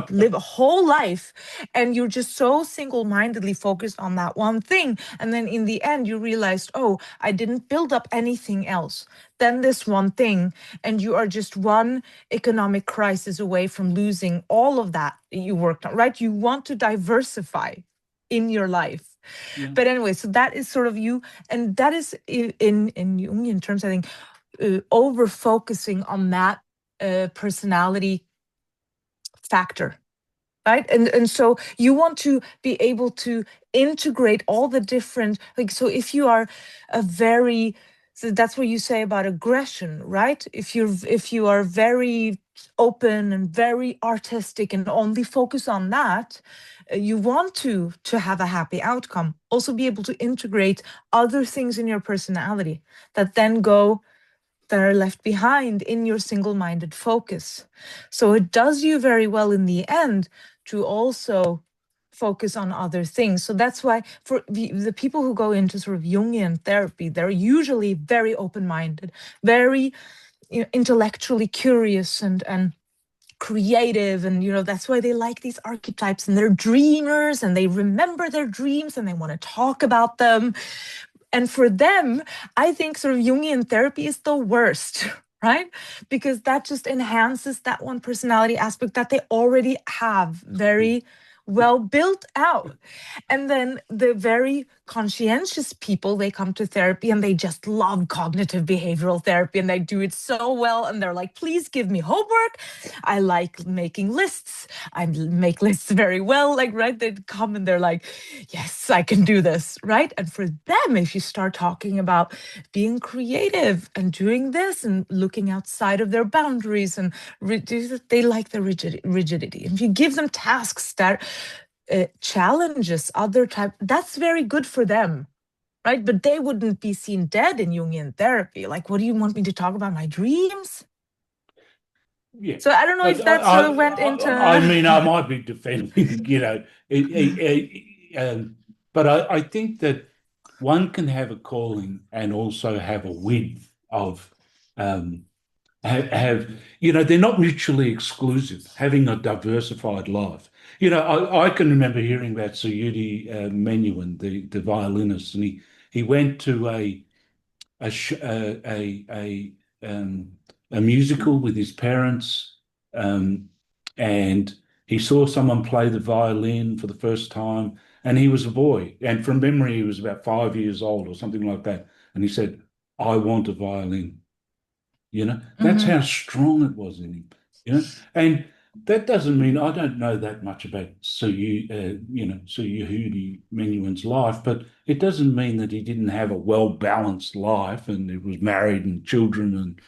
live a whole life and you're just so single-mindedly focused on that one thing, and then in the end you realized, oh, I didn't build up anything else than this one thing, and you are just one economic crisis away from losing all of that you worked on, right? You want to diversify in your life. Yeah. But anyway, so that is sort of you, and that is in Jungian terms, I think, over focusing on that personality factor, right? And so you want to be able to integrate all the different, like, so if you are a very, so that's what you say about aggression, right? If you are very open and very artistic and only focus on that, you want to have a happy outcome, also be able to integrate other things in your personality that then go, that are left behind in your single-minded focus. So it does you very well in the end to also focus on other things. So that's why for the people who go into sort of Jungian therapy, they're usually very open-minded, very intellectually curious and creative, and that's why they like these archetypes, and they're dreamers and they remember their dreams and they want to talk about them. And for them, I think sort of Jungian therapy is the worst, right? Because that just enhances that one personality aspect that they already have very well built out. And then the very conscientious people, they come to therapy and they just love cognitive behavioral therapy and they do it so well. And they're like, please give me homework. I like making lists. I make lists very well. Like, right? They come and they're like, yes, I can do this, right? And for them, if you start talking about being creative and doing this and looking outside of their boundaries, and they like the rigidity. If you give them tasks that challenges other type, that's very good for them, right? But they wouldn't be seen dead in Jungian therapy. Like, what do you want me to talk about? My dreams? Yeah. So I don't know if that sort of went I into. mean, I might be defending, but I think that one can have a calling and also have a width of um, have they're not mutually exclusive. Having a diversified life. I can remember hearing about Sayuri Menuhin, the violinist, and he went to a sh- a musical with his parents, um, and he saw someone play the violin for the first time, and he was a boy, and from memory he was about 5 years old or something like that, and he said, "I want a violin." That's Mhm. how strong it was in him. And that doesn't mean I don't know that much about Sir Yehudi Menuhin's life, but it doesn't mean that he didn't have a well-balanced life and he was married and children and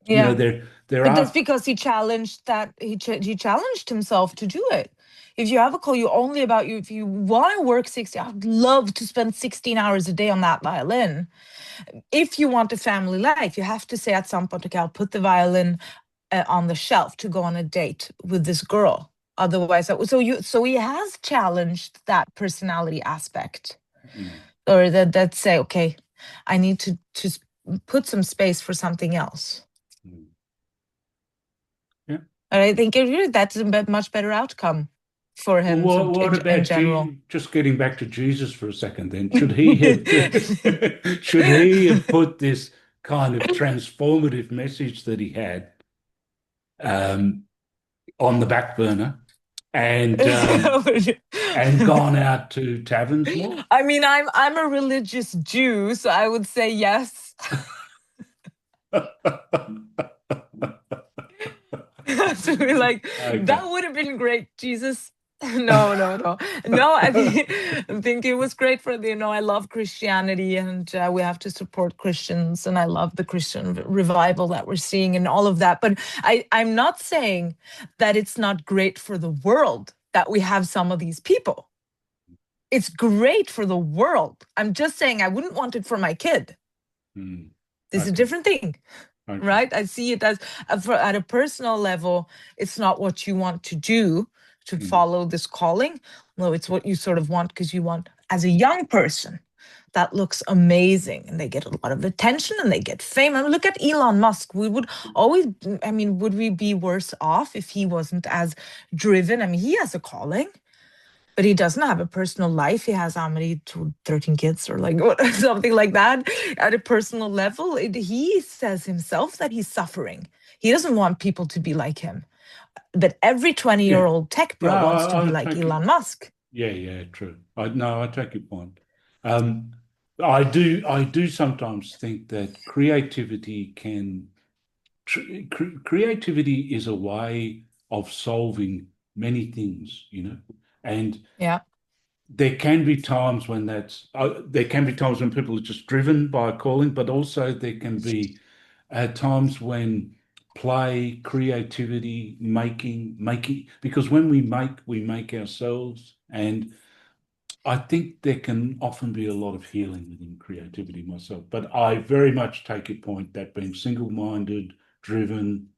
Yeah. there But that's are because he challenged himself to do it. If you have a call, you only about you. If you want to work 60, I'd love to spend 16 hours a day on that violin. If you want a family life, you have to say at some point, okay, I'll put the violin on the shelf to go on a date with this girl. Otherwise, so he has challenged that personality aspect, mm, or that say, okay, I need to put some space for something else. mm, yeah. And I think that's a much better outcome for Well, him. So what in about general. just getting back to Jesus for a second then? Should he have put this kind of transformative message that he had um, on the back burner and gone out to taverns more? I mean, I'm a religious Jew, so I would say yes. To be like, that Okay. would have been great, Jesus. No, no, no, no. I think it was great for I love Christianity, and we have to support Christians, and I love the Christian revival that we're seeing and all of that. But I'm not saying that it's not great for the world that we have some of these people. It's great for the world. I'm just saying I wouldn't want it for my kid. Mm, This is a okay. different thing. Okay. Right? I see it as at a personal level, it's not what you want to do to Mm, follow this calling. No, it's what you sort of want because you want, as a young person, that looks amazing and they get a lot of attention and they get fame. I mean, look at Elon Musk. We would always, I mean, would we be worse off if he wasn't as driven? I mean, he has a calling, but he doesn't have a personal life. He has how many, 13 kids or like what, something like that at a personal level. He says himself that he's suffering. He doesn't want people to be like him. But every 20-year yeah. old tech No, bro wants to be I like take it. Elon Musk. Yeah, yeah, true. I take your point. Um, I do sometimes think that creativity is a way of solving many things, and Yeah. there can be times when people are just driven by a calling, but also there can be times when play, creativity, making, because when we make ourselves, and I think there can often be a lot of healing within creativity myself. But I very much take your point that being single-minded, driven,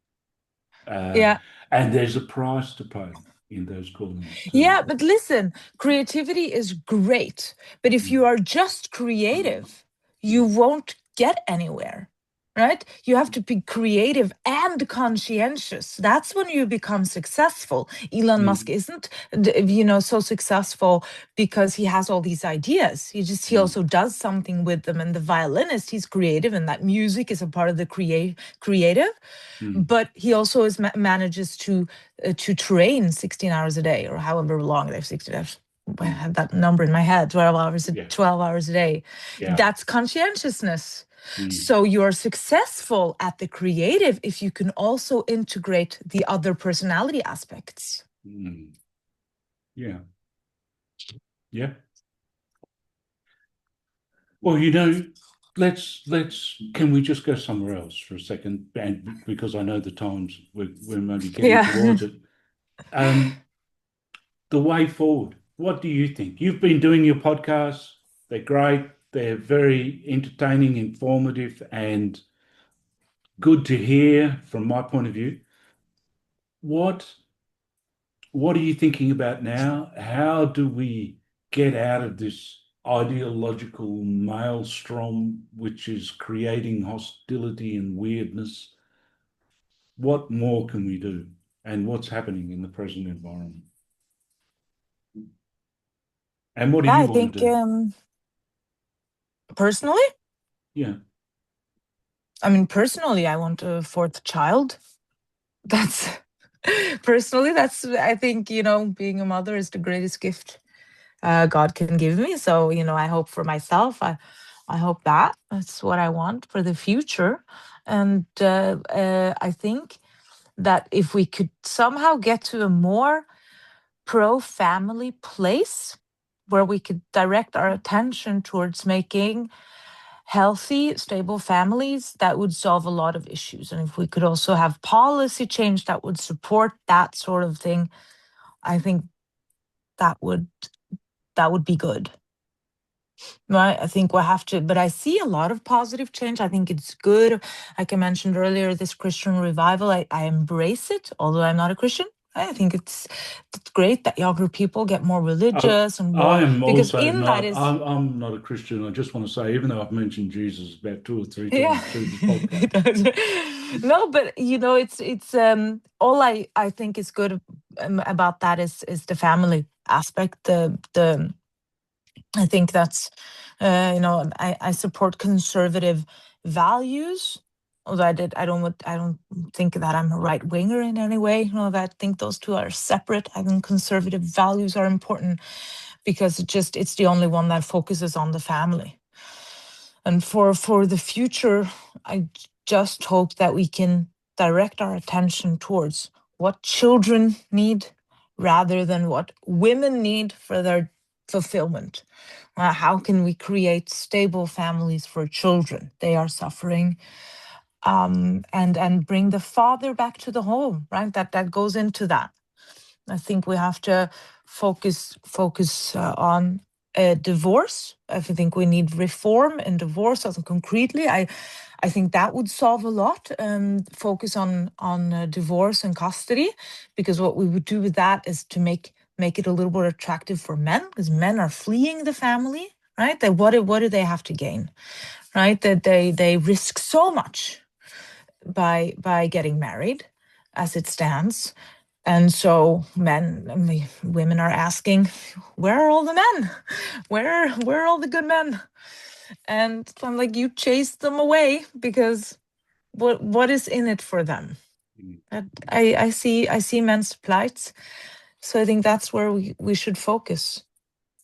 uh, Yeah. and there's a price to pay in those callings too. Yeah, but listen, creativity is great. But if you Mm, are just creative, you mm, won't get anywhere, right? You have to be creative and conscientious. That's when you become successful. Elon Musk mm, isn't, so successful because he has all these ideas. He mm, also does something with them. And the violinist, he's creative, and that music is a part of the creative. mm, But he also manages to train 16 hours a day or however long they've 16 hours. I mm. have that number in my head, Yeah, 12 hours a day. yeah. That's conscientiousness. Mm, So you're successful at the creative if you can also integrate the other personality aspects. mm. Yeah, yeah. Well, can we just go somewhere else for a second? And because I know the times we're maybe getting Yeah. towards it. Um, the way forward. What do you think? You've been doing your podcasts. They're great. They're very entertaining, informative, and good to hear from my point of view. what what are you thinking about now? How do we get out of this ideological maelstrom which is creating hostility and weirdness? What more can we do? And what's happening in the present environment? And what do Yeah, you I want think to do? personally, Yeah. personally, I want a fourth child. That's personally, that's, I think, being a mother is the greatest gift God can give me. So, I hope for myself, I hope that's what I want for the future. And I think that if we could somehow get to a more pro-family place where we could direct our attention towards making healthy, stable families, that would solve a lot of issues. And if we could also have policy change that would support that sort of thing, I think that would be good. Right. I think we'll have to, but I see a lot of positive change. I think it's good. Like I mentioned earlier, this Christian revival, I embrace it, although I'm not a Christian. I think it's great that younger people get more I, religious and I more, am because also in that not, is, I'm not a Christian. I just want to say, even though I've mentioned Jesus about two or three yeah. times through this podcast. No, but it's all I think is good about that is the family aspect, the I think that's, I support conservative values. Although I don't think that I'm a right winger in any way. I think those two are separate. I think conservative values are important because it's the only one that focuses on the family. And for the future, I just hope that we can direct our attention towards what children need rather than what women need for their fulfillment. How can we create stable families for children? They are suffering, and bring the father back to the home. Right, that goes into that. I think we have to focus on divorce. I think we need reform in divorce. Also, concretely, I think that would solve a lot. Focus on divorce and custody, because what we would do with that is to make it a little more attractive for men, because men are fleeing the family. Right? What do they have to gain? Right? That they risk so much by getting married, as it stands. And so women are asking, where are all the men? Where are all the good men? And I'm like, you chase them away, because what is in it for them? I see men's plights. So I think that's where we should focus.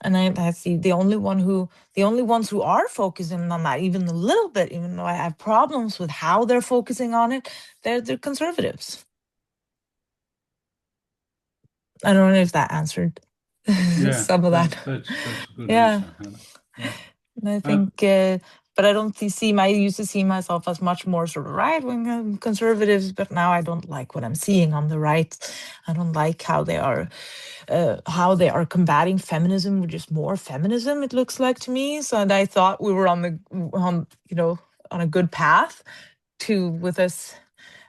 And I see the only ones who are focusing on that, even a little bit, even though I have problems with how they're focusing on it, they're conservatives. I don't know if that answered Yeah, some of that. that's a good Yeah, answer, Hannah. Yeah. and I Uh, think, but I don't I used to see myself as much more sort of right wing conservatives, but now I don't like what I'm seeing on the right. I don't like how they are combating feminism with just more feminism. It looks like to me. So, and I thought we were on a good path to with us,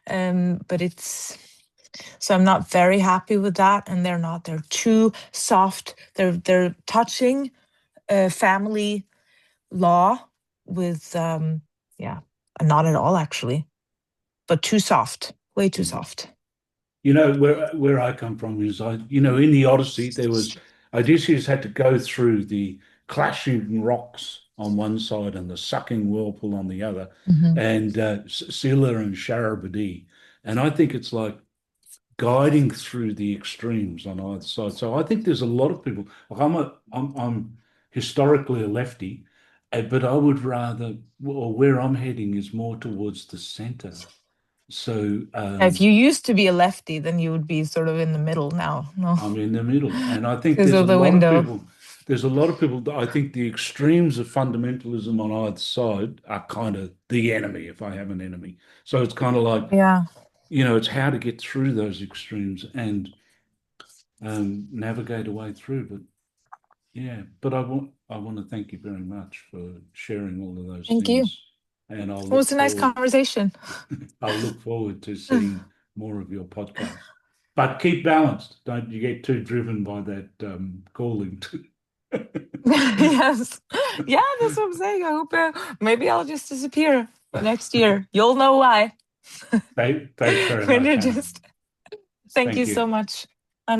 but it's. So I'm not very happy with that, and they're not. They're too soft. They're touching family law with yeah, not at all actually, but too soft, way too mhm. soft. Where I come from is in the Odyssey there was Odysseus had to go through the clashing rocks on one side and the sucking whirlpool on the other, Mhm. and Scylla and Charybdis, and I think it's like guiding through the extremes on either side. So I think there's a lot of people. Like I'm historically a lefty, but I would rather, or where I'm heading is more towards the center. So If you used to be a lefty, then you would be sort of in the middle now, no? I'm in the middle, and I think Because there's of a the lot of window. people. There's a lot of people that I think the extremes of fundamentalism on either side are kind of the enemy, if I have an enemy. So it's kind of like, Yeah. it's how to get through those extremes and navigate a way through. But yeah, but I want to thank you very much for sharing all of those Thank you. things, and It was a nice conversation. I'll look forward to seeing more of your podcast. But keep balanced. Don't you get too driven by that calling. Yes. Yeah, that's what I'm saying. I hope maybe I'll just disappear next year. You'll know why. Thanks very When much, you Hannah. just thank you Thank so you. much.